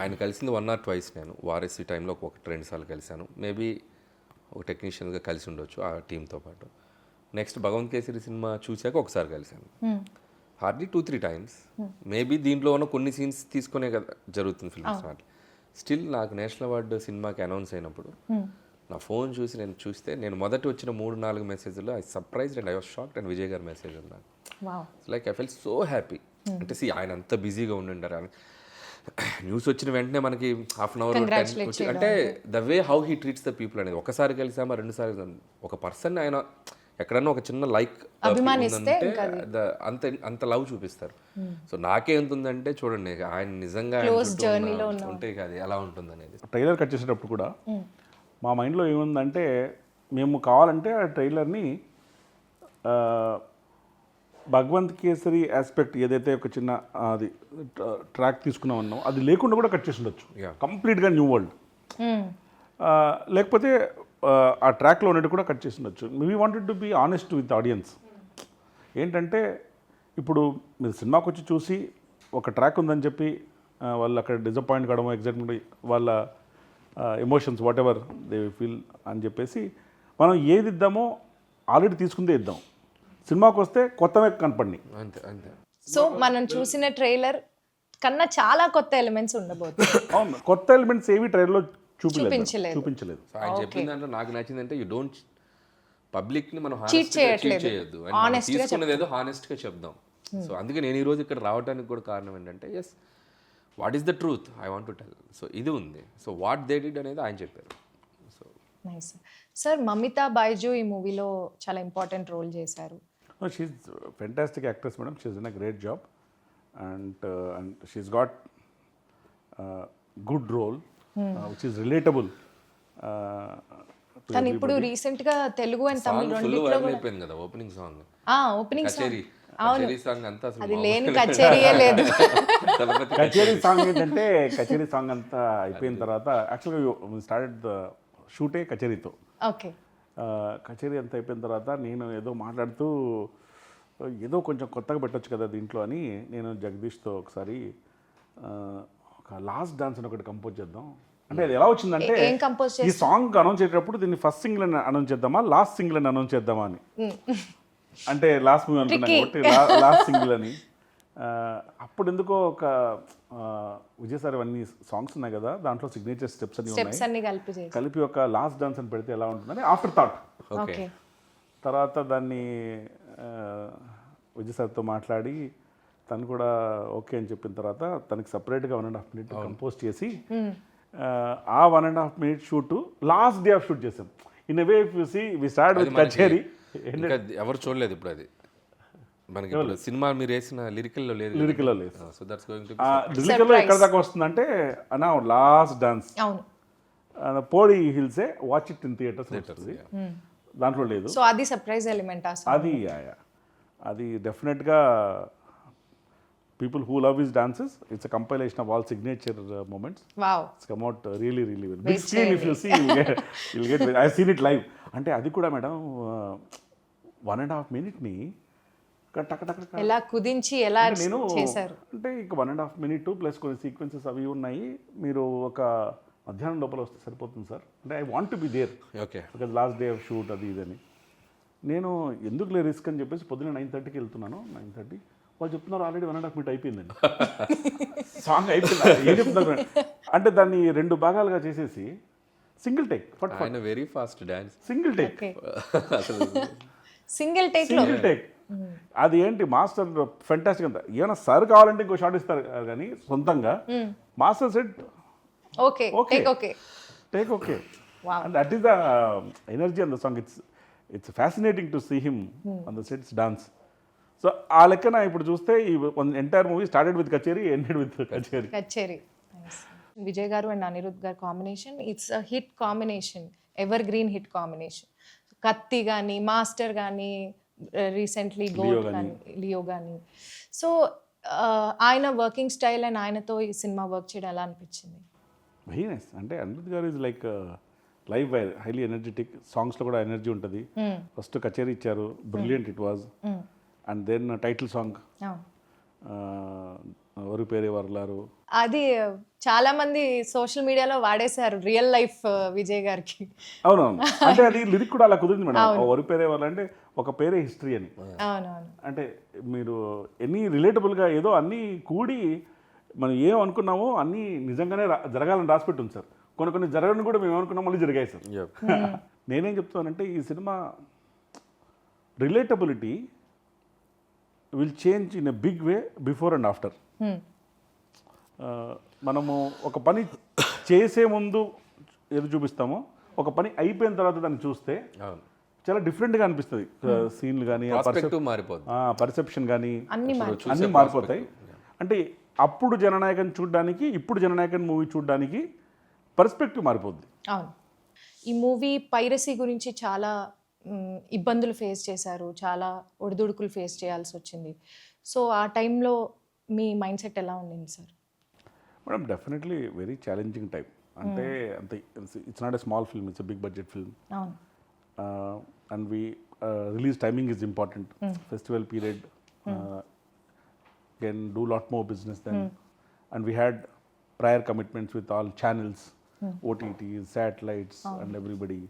ఆయన కలిసింది 1 or 2 నేను వారసి టైంలో 1-2 సార్లు కలిశాను, మేబీ ఒక టెక్నీషియన్గా కలిసి ఉండొచ్చు ఆ టీంతో పాటు. నెక్స్ట్ భగవంత్ కేసరి సినిమా చూశాక ఒకసారి కలిశాను, హార్డ్లీ 2-3 times. మేబీ దీంట్లో ఉన్న కొన్ని సీన్స్ తీసుకునే కదా జరుగుతుంది ఫిల్మ్స్ మాట. స్టిల్ నాకు నేషనల్ అవార్డు సినిమాకి అనౌన్స్ అయినప్పుడు నా ఫోన్ చూస్తే నేను మొదటి వచ్చిన 3-4 మెసేజ్లో I surprised and I was shocked and Vijay గారి మెసేజ్ ఉంది నాకు. Like I fell so happy. అంటే ఆయన అంత బిజీగా ఉండిండారు, న్యూస్ వచ్చిన వెంటనే మనకి హాఫ్ అన్ అవర్ 10 అంటే the way how he treats the people అనేది. ఒకసారి కలిసామా 2 సార్లు ఒక పర్సన్ ఆయన ఎక్కడన్నా ఒక చిన్న లైక్ అంత లవ్ చూపిస్తారు. సో నాకే ఎంత ఉందంటే చూడండి, ఆయన నిజంగా ఉంటే అది ఎలా ఉంటుంది అనేది. ట్రైలర్ కట్ చేసేటప్పుడు కూడా మా మైండ్లో ఏముందంటే, మేము కావాలంటే ఆ ట్రైలర్ని భగవంత్ కేసరి ఆస్పెక్ట్ ఏదైతే ఒక చిన్న అది ట్రాక్ తీసుకున్నామన్నాం అది లేకుండా కూడా కట్ చేసి ఉండొచ్చు, కంప్లీట్గా న్యూ వరల్డ్. లేకపోతే ఆ ట్రాక్లో ఉన్నట్టు కూడా కట్ చేసి ఉండొచ్చు. We wanted to be honest with audience. ఏంటంటే ఇప్పుడు మీరు సినిమాకి వచ్చి చూసి ఒక ట్రాక్ ఉందని చెప్పి వాళ్ళు అక్కడ డిసప్పాయింట్ కావడం, ఎగ్జైట్మెంట్, వాళ్ళ emotions what ever they feel అని చెప్పేసి మనం ఏది ఇద్దామో ఆల్రెడీ తీసుకుందే ఇద్దాం. సినిమాకి వస్తే కొత్తవే కనపడినాయి అంతే అంతే. సో మనం చూసిన ట్రైలర్ కన్నా చాలా కొత్త ఎలిమెంట్స్ ఉండబోతుంది. అవును, కొత్త ఎలిమెంట్స్ ఏవి ట్రైలర్లో చూపించలేదు. ఆయన చెప్పిన దాంట్లో నాకు నచ్చిందంటే యూ డోంట్ పబ్లిక్ని మనం చీట్ చేయొద్దు, తీసుకున్నది ఏదో హానెస్ట్గా చెప్దాం. సో అందుకే నేను ఈరోజు ఇక్కడ రావడానికి కూడా కారణం ఏంటంటే yes what is the truth I want to tell. So ఇది ఉంది, సో వాట్ దే డిడ్ అనేది ఆయన చెప్పారు. So nice sir. Mamitha Baiju ఈ మూవీలో చాలా ఇంపార్టెంట్ రోల్ చేశారు. She's fantastic actress madam, she's done a great job and she's got good role which is relatable కానీ ఇప్పుడు రీసెంట్ గా తెలుగు అండ్ తమిళ ఫుల్ రెండిట్లో వైరల్ అయిపోయింది కదా ఓపెనింగ్ సాంగ్ ఓపెనింగ్ కచేరీ కచేరీ సాంగ్ అంతా అసలు అది లేని కచేరీయే లేదు. తలపతి కచేరీ సాంగ్ ఏంటంటే కచేరీ సాంగ్ అంతా అయిపోయిన తర్వాత యాక్చువల్గా స్టార్టెడ్ ద షూటే కచేరీతో. ఓకే. కచేరీ అంతా అయిపోయిన తర్వాత నేను ఏదో మాట్లాడుతూ ఏదో కొంచెం కొత్తగా పెట్టొచ్చు కదా దీంట్లో అని నేను జగదీష్తో ఒకసారి ఒక లాస్ట్ డాన్స్ అని ఒకటి కంపోజ్ చేద్దాం అంటే అది ఎలా వచ్చిందంటే ఏం కంపోజ్ ఈ సాంగ్ అనౌన్స్ చేసేటప్పుడు దీన్ని ఫస్ట్ సింగిల్ అని అనౌన్స్ చేద్దామా లాస్ట్ సింగిల్ అని అనౌన్స్ చేద్దామా అని అంటే లాస్ట్ మూవీ అనుకున్నాను కాబట్టి లాస్ట్ సింగిల్ అని. అప్పుడు ఎందుకో ఒక విజయ్ సార్ అన్ని సాంగ్స్ ఉన్నాయి కదా దాంట్లో సిగ్నేచర్ స్టెప్స్ అన్ని స్టెప్స్ అన్ని ఉన్నాయి కలిపి ఒక లాస్ట్ డాన్స్ అని పెడితే ఎలా ఉంటుందని ఆఫ్టర్ థాట్. ఓకే. తర్వాత దాన్ని విజయ్ సార్తో మాట్లాడి తను కూడా ఓకే అని చెప్పిన తర్వాత తనకి సపరేట్గా 1.5 minute కంపోజ్ చేసి ఆ 1.5 minute shoot last day of shoot చేసాం. ఇన్ వే చూసి వి స్టార్ట్ విత్ కచేరీ. ఇంకా ఎవరు చూడలేదు ఇప్పుడు అది మనకి ఇప్పుడు సినిమా మీరు వేసిన లిరికల్లో లేదు లిరికల్లో లేదు. సో దట్స్ గోయింగ్ టు లిరికల్లో ఎక్కడ దాకా వస్తుందంటే అన్నా లాస్ట్ డాన్స్ అవును పోడి హిల్సే వాచ్ ఇట్ ఇన్ థియేటర్స్ వస్తుంది దాంట్లో లేదు. సో అది సర్ప్రైజ్ ఎలిమెంట్ అది డెఫినెట్గా people who love his dances it's a compilation of all signature moments. Wow. It's come out really well. Big screen if you see will get I seen it live. అంటే అది కూడా madam 1.5 minute ఎలా కుదించి ఎలా నేను చేశారు అంటే ఇక 1.5 minute ప్లస్ కొన్ని సీక్వెన్సెస్ అవి ఉన్నాయి. మీరు ఒక మధ్యాహ్నం లోపల వస్తే సరిపోతుంది సార్ అంటే I want to be there okay because last day of shoot అది ఇదని. నేను ఎందుకు లే రిస్క్ అని చెప్పేసి పొద్దున్న 9:30కి వెళ్తున్నాను. 9:30 వాళ్ళు చెప్తున్నారు ఆల్రెడీ 1.5 minute అయిపోయిందండి సాంగ్ అయిపోయింది. ఏం చెప్తున్నారు అంటే దాన్ని 2 భాగాలుగా చేసేసి single take very fast dance single take single take అది ఏంటి మాస్టర్ ఫెంటాస్టిక్ అంతా. ఏమైనా సార్ కావాలంటే ఇంకో షాట్ ఇస్తారు కానీ సొంతంగా master set okay take okay and that is the energy on the song. It's fascinating to see him on the sets dance. So ఆ లెక్కన ఇప్పుడు చూస్తే ఈ entire movie started with Kacheri ended with Kacheri. Vijay garu and Anirudh garu combination it's a hit combination, ever green hit combination. Kaththi కానీ Master కానీ recently gold కానీ Leo కానీ. So ఆయన వర్కింగ్ స్టైల్ అండ్ ఆయనతో ఈ సినిమా వర్క్ చేయడం ఎలా అనిపించింది? Very nice. అంటే Anirudh garu is like live wire, highly energetic. సాంగ్స్లో కూడా ఎనర్జీ ఉంటుంది. ఫస్ట్ కచేరీ ఇచ్చారు, brilliant it was. And then title song ఎవరు పేరే వర్లారు అది చాలా మంది సోషల్ మీడియాలో వాడేశారు రియల్ లైఫ్ విజయ్ గారికి. అవునవును. అంటే అది లిరిక్ కూడా అలా కుదిరింది మేడం. ఎవరు పేరే వర్ల అంటే ఒక పేరే హిస్టరీ అని. అవునవును. అంటే మీరు ఎన్ని రిలేటబుల్గా ఏదో అన్నీ కూడి మనం ఏం అనుకున్నామో అన్నీ నిజంగానే జరగాలని రాసిపెట్టి ఉంది సార్. కొన్ని జరగని కూడా మేము అనుకున్నాం మళ్ళీ జరిగాయి సార్. నేనేం చెప్తానంటే ఈ సినిమా relatability will change in a big way before and after. మనము ఒక పని చేసే ముందు ఏది చూపిస్తామో ఒక పని అయిపోయిన తర్వాత దాన్ని చూస్తే చాలా డిఫరెంట్గా అనిపిస్తుంది. సీన్లు కానీ పర్సెప్షన్ కానీ అన్నీ మారిపోతాయి. అంటే అప్పుడు జననాయకన్ చూడడానికి ఇప్పుడు జననాయకన్ మూవీ చూడడానికి పర్స్పెక్టివ్ మారిపోద్ది. అవును. ఈ మూవీ పైరసీ గురించి చాలా ఇబ్బందులు ఫేస్ చేశారు, చాలా ఒడిదుడుకులు ఫేస్ చేయాల్సి వచ్చింది. సో ఆ టైంలో మీ మైండ్ సెట్ ఎలా ఉండింది sir? Madam definitely very challenging time. అంటే అంత it's not a small film, it's a big budget film. అవును. And we release timing is important. Festival period can do lot more business then. And we had prior commitments with all channels, OTTs, satellites and everybody,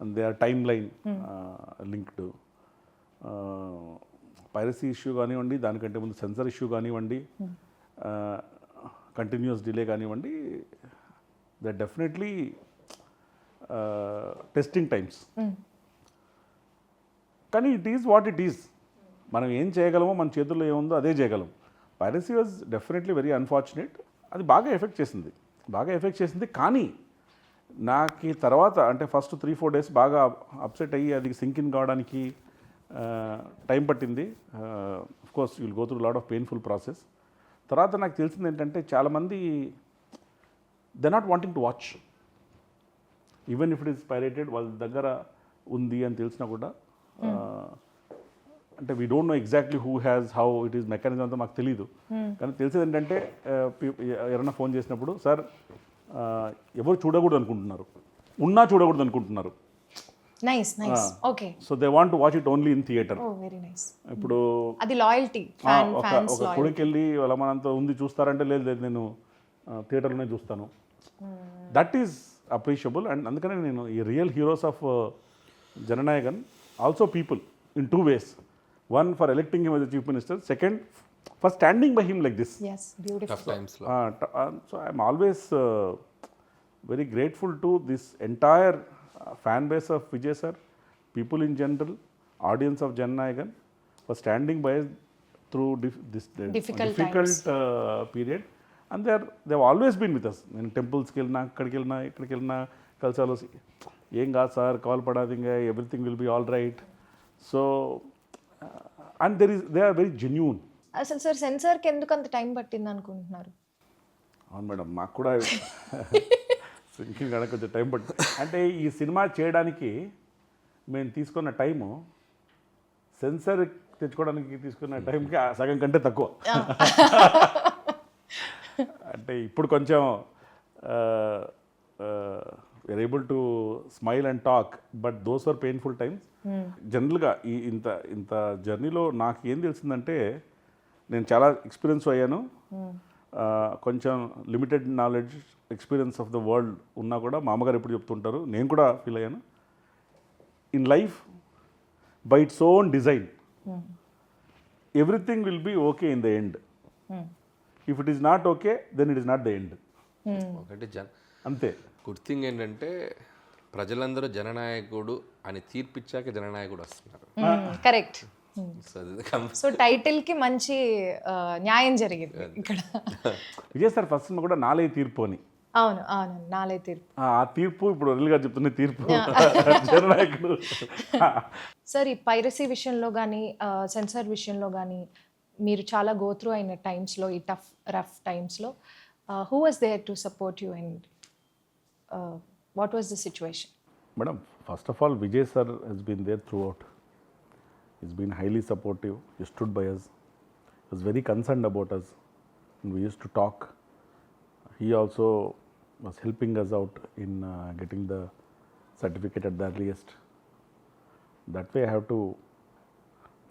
and their timeline linked. Piracy issue కానివ్వండి, దానికంటే ముందు sensor issue కానివ్వండి, continuous delay కానివ్వండి, the definitely testing times. కానీ it is what it is. మనం ఏం చేయగలమో మన చేతుల్లో ఏముందో అదే చేయగలం. Piracy was definitely very unfortunate. అది బాగా ఎఫెక్ట్ చేసింది. కానీ నాకు తర్వాత అంటే ఫస్ట్ 3-4 days బాగా అప్సెట్ అయ్యి అది సింకిన్ కావడానికి టైం పట్టింది. Course you will go through lot of painful process. తర్వాత నాకు తెలిసింది ఏంటంటే చాలామంది they not wanting to watch. Even if it is pirated వాళ్ళ దగ్గర ఉంది అని తెలిసినా కూడా అంటే we don't know exactly who has how it is mechanism అంతా మాకు తెలియదు. కానీ తెలిసేది ఏంటంటే ఎవరైనా ఫోన్ చేసినప్పుడు సార్ ఎవరు చూడకూడదు అనుకుంటున్నారు, ఉన్నా చూడకూడదు అనుకుంటున్నారు. Nice nice okay. So they want to watch it only in theatre. Oh very nice. ఇప్పుడు అది లాయల్టీ, ఒక కొడుకు వెళ్ళి వాళ్ళ మనంతా ఉంది చూస్తారంటే లేదు లేదు నేను థియేటర్లోనే చూస్తాను. That is appreciable. అండ్ అందుకనే నేను ఈ real heroes of Jana Nayagan also people in 2 ways. One, for electing him as the chief minister. Second, for standing by him like this. yes beautiful. Tough టైమ్స్లో So I'm always very grateful to this entire fan base of Vijay sir, people in general, audience of Jannayagan, for standing by us through this Difficult period. And they've always been with us. నేను టెంపుల్స్కి వెళ్ళినా అక్కడికి వెళ్ళినా ఇక్కడికి వెళ్ళినా కలిసాలో ఏం కాదు sir కాల్ పడాది ఇంకా everything will be all right. So and they are very genuine. అసలు సార్ సెన్సార్కి ఎందుకు అంత టైం పట్టింది అనుకుంటున్నారు? అవును మేడం, మాకు కూడా సింకింగ్ కానీ కొంచెం టైం పడుతుంది. అంటే ఈ సినిమా చేయడానికి మేము తీసుకున్న టైము సెన్సార్ తెచ్చుకోవడానికి తీసుకున్న టైంకి సగం కంటే తక్కువ. అంటే ఇప్పుడు కొంచెం we're able to smile and talk, but those are painful times. జనరల్గా ఈ ఇంత జర్నీలో నాకు ఏం తెలిసిందంటే నేను చాలా ఎక్స్పీరియన్స్ అయ్యాను. కొంచెం limited knowledge experience of the world ఉన్నా కూడా మా అమ్మగారు ఎప్పుడు చెప్తుంటారు, నేను కూడా ఫీల్ అయ్యాను. In life by its own design everything will be okay in the end. If it is not okay then it is not the end. ఒకటి అంతే. గుడ్ థింగ్ ఏంటంటే ప్రజలందరూ జననాయకుడు అని తీర్పిచ్చాక జననాయకుడు వస్తున్నారు. కరెక్ట్. సో సో టైటిల్ కి మంచి న్యాయం జరిగింది ఇక్కడ. విజయ్ సార్ ఫస్ట్ సినిమా కూడా నాలే తీర్పు అని. అవును అవును, నాలే తీర్పు. ఆ తీర్పు ఇప్పుడు అనిల్ గారు చెప్తున్న తీర్పు జననాయకుడు. సార్ ఈ పైరసీ విషయంలో కానీ సెన్సార్ విషయంలో కానీ మీరు చాలా గో త్రూ అయిన టైమ్స్లో, ఈ రఫ్ టైమ్స్లో who was there to support you and what was the situation? Madam, first of all, Vijay sir has been there throughout. He's been highly supportive. He stood by us. He was very concerned about us. And we used to talk. He also was helping us out in getting the certificate at the earliest. That way, I have to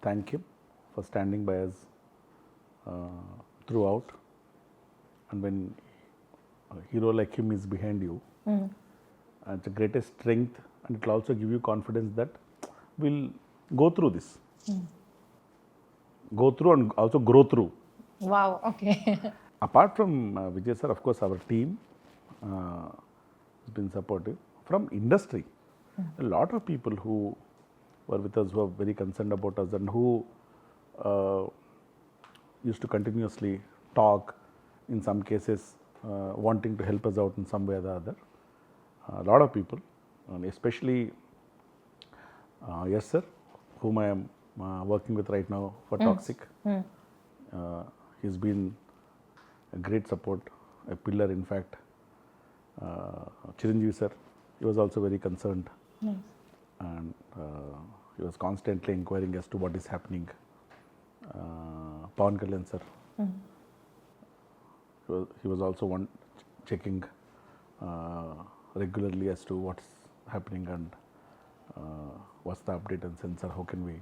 thank him for standing by us throughout. And when a hero like him is behind you, it's the greatest strength, and it will also give you confidence that we'll go through this. Go through and also grow through. Wow, okay. Apart from Vijay sir, of course, our team has been supportive. From industry, a lot of people who were with us, who are very concerned about us, and who used to continuously talk, in some cases wanting to help us out in some way or the other. A lot of people, and especially yes sir, whom I am working with right now for Toxic. He's been a great support, a pillar in fact. Chiranjeevi sir, he was also very concerned. Nice. And he was constantly inquiring as to what is happening. Pawan Kalyan sir, he was also one checking regularly as to what's happening and what's the update and sensor, how can we,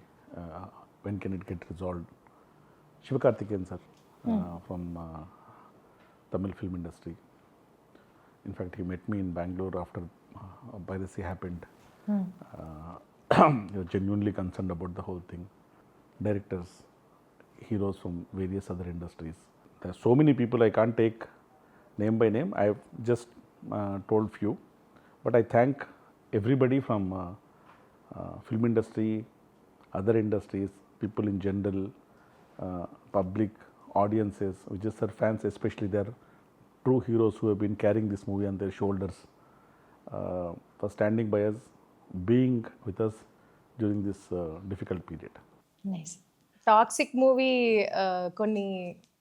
when can it get resolved. Shivakarthikeyan sir, from Tamil film industry. In fact, he met me in Bangalore after piracy happened. He was genuinely concerned about the whole thing. Directors, heroes from various other industries. There are so many people I can't take name by name. I have just told few, but I thank everybody from film industry, other industries, people in general, public, audiences, Vijay sir fans especially. They are true heroes who have been carrying this movie on their shoulders, for standing by us, being with us during this difficult period. Nice. Toxic movie కొన్ని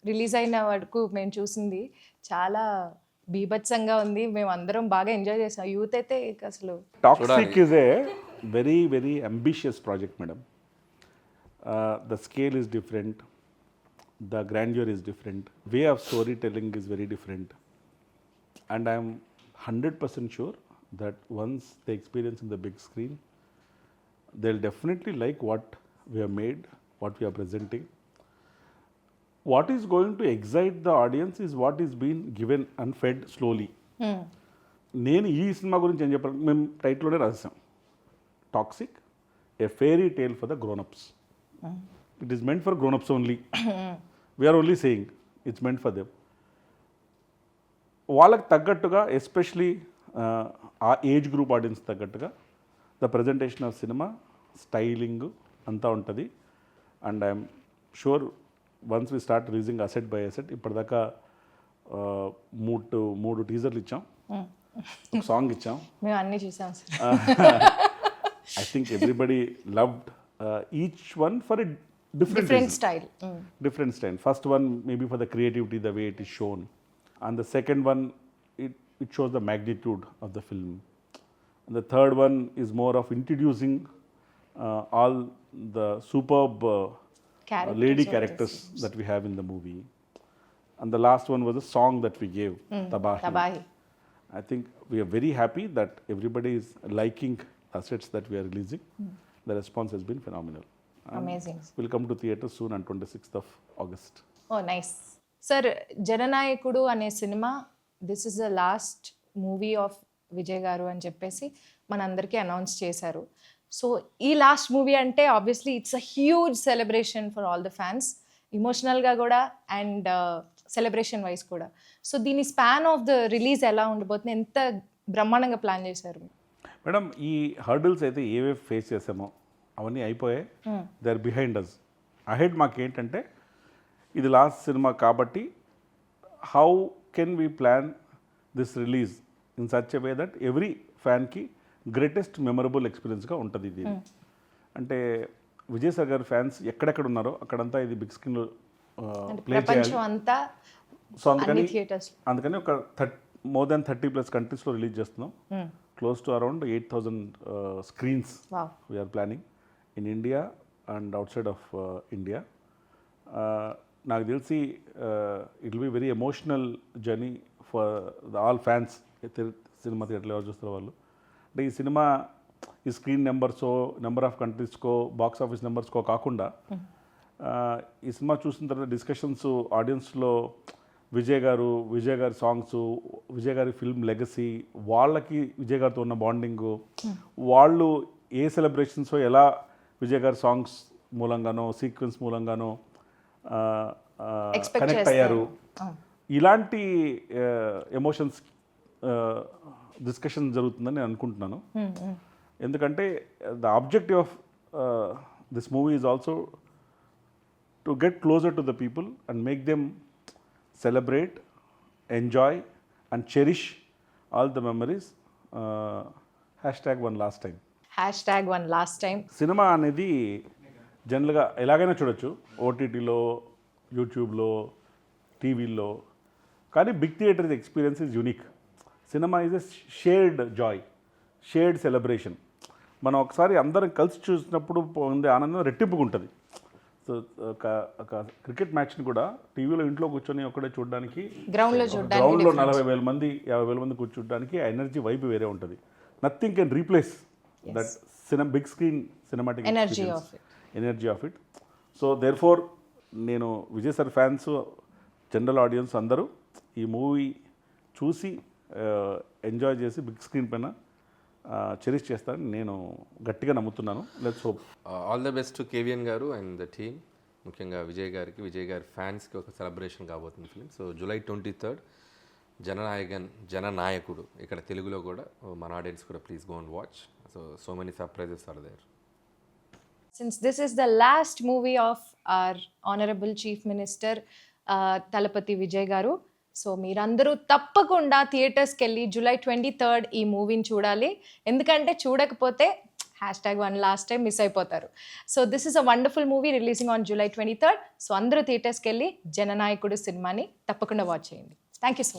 release అయిన వరకు మేము చూసింది చాలా బీభత్సంగా ఉంది. మేము అందరం బాగా ఎంజాయ్ చేసాం. యూత్ అయితే ఇక అసలు toxic is a very very ambitious project madam. The scale is different, the grandeur is different, way of story telling is very different, and I am 100% sure that once they experience in the big screen, they'll definitely like what we have made, what we are presenting. What is going to excite the audience is what is being given and fed slowly. నేను ఈ cinema గురించి ఏం చెప్పాలి, మేము టైటిల్లోనే రాసాం, toxic a fairy tale for the grownups. It is meant for grownups only. We're only saying it's meant for them. వాళ్ళకి తగ్గట్టుగా, ఎస్పెషలీ ఆ ఏజ్ గ్రూప్ ఆడియన్స్ తగ్గట్టుగా the presentation of cinema, styling అంతా ఉంటుంది. And I'm sure once we start releasing asset by asset, ఇప్పటిదాకా మూడు టీజర్లు ఇచ్చాం, ఒక సాంగ్ ఇచ్చాం. మేము అన్నీ చూసాం sir. I think everybody loved each one for a different style. different style. First one maybe for the creativity, the way it is shown, and the second one it shows the magnitude of the film, and the third one is more of introducing all the superb lady characters that we have in the movie, and the last one was a song that we gave, Tabahi. I think we are very happy that everybody is liking assets that we are releasing. The response has been phenomenal. Amazing. Will come to theatre soon on 26th of August. Oh nice. Sir, Jananayakudu అనే cinema this is the last movie of Vijay garu అని చెప్పేసి మనందరికీ announce చేశారు. So ఈ last movie అంటే obviously it's a huge celebration for all the fans, ఇమోషనల్గా కూడా and celebration wise కూడా. సో దీని స్పాన్ ఆఫ్ ద రిలీజ్ ఎలా ఉండబోతుంది, ఎంత బ్రహ్మాండంగా ప్లాన్ చేశారు మేడం? ఈ హర్డిల్స్ అయితే ఏవే ఫేస్ చేసామో అవన్నీ అయిపోయాయి. They are behind us. Ahead మాకేంటంటే ఇది లాస్ట్ సినిమా కాబట్టి how can we plan this release in such a way that every ఫ్యాన్కి గ్రేటెస్ట్ మెమరబుల్ ఎక్స్పీరియన్స్గా ఉంటుంది ఇది. అంటే విజయ్ సార్ గారి ఫ్యాన్స్ ఎక్కడెక్కడ ఉన్నారో అక్కడంతా ఇది బిగ్ స్క్రీన్లో ప్లే చేయాలి. సో అందుకని ఒక more than 30+ కంట్రీస్లో రిలీజ్ చేస్తున్నాం. Close to around 8,000 screens we are planning in India and outside of India. నాకు తెలిసి it will be very emotional journey for all fans. Cinema థియేటర్లో ఎవరు చూస్తారు వాళ్ళు. అంటే ఈ సినిమా ఈ స్క్రీన్ నెంబర్సో, నెంబర్ ఆఫ్ కంట్రీస్కో, బాక్స్ ఆఫీస్ నెంబర్స్కో కాకుండా ఈ సినిమా చూసిన తర్వాత డిస్కషన్స్ ఆడియన్స్లో విజయ్ గారి సాంగ్స్, విజయ్ గారి ఫిల్మ్ లెగసీ, వాళ్ళకి విజయ్ గారితో ఉన్న బాండింగు, వాళ్ళు ఏ సెలబ్రేషన్స్ ఎలా విజయ్ గారి సాంగ్స్ మూలంగానో సీక్వెన్స్ మూలంగానో కనెక్ట్ అయ్యారు, ఇలాంటి ఎమోషన్స్ డిస్కషన్ జరుగుతుందని నేను అనుకుంటున్నాను. ఎందుకంటే the objective of this movie is also to get closer to the people and make them celebrate, enjoy and cherish all the memories. #1 last time. #1 last time. Cinema అనేది జనరల్గా ఎలాగైనా చూడొచ్చు, ఓటీటీలో, యూట్యూబ్లో, టీవీలో. కానీ big theatre experience is unique. Cinema is a shared joy, shared celebration. మనం ఒకసారి అందరం కలిసి చూసినప్పుడు పొందే ఆనందం రెట్టింపుగా ఉంటుంది. సో ఒక క్రికెట్ మ్యాచ్ని కూడా టీవీలో ఇంట్లో కూర్చొని ఒక్కడే చూడడానికి, గ్రౌండ్లో 40,000 మంది 50,000 మంది కూర్చోడానికి ఆ ఎనర్జీ వైపు వేరే ఉంటుంది. Nothing can replace that big screen cinematic energy of it. So therefore నేను Vijay sir fans, general audience అందరూ ఈ మూవీ చూసి ఎంజాయ్ చేసి బిగ్ స్క్రీన్ పైన చెరిష్ చేస్తారని నేను గట్టిగా నమ్ముతున్నాను. Let's hope. All the best KVN గారు అండ్ ద టీమ్. ముఖ్యంగా విజయ్ గారి ఫ్యాన్స్కి ఒక సెలబ్రేషన్ కాబోతుంది ఫిలిం. సో July 23rd జననాయకుడు ఇక్కడ తెలుగులో కూడా మన ఆడియన్స్ కూడా please go and watch. So many surprises are there. Since this is the last movie of our honorable chief minister Talapati Vijay garu, so మీరందరూ తప్పకుండా థియేటర్స్కి వెళ్ళి July 23rd ఈ మూవీని చూడాలి. ఎందుకంటే చూడకపోతే #1 last time మిస్ అయిపోతారు. So this is a wonderful movie releasing on July 23rd. So అందరూ థియేటర్స్కి వెళ్ళి జననాయకుడు సినిమాని తప్పకుండా వాచ్ చేయండి. Thank you so much.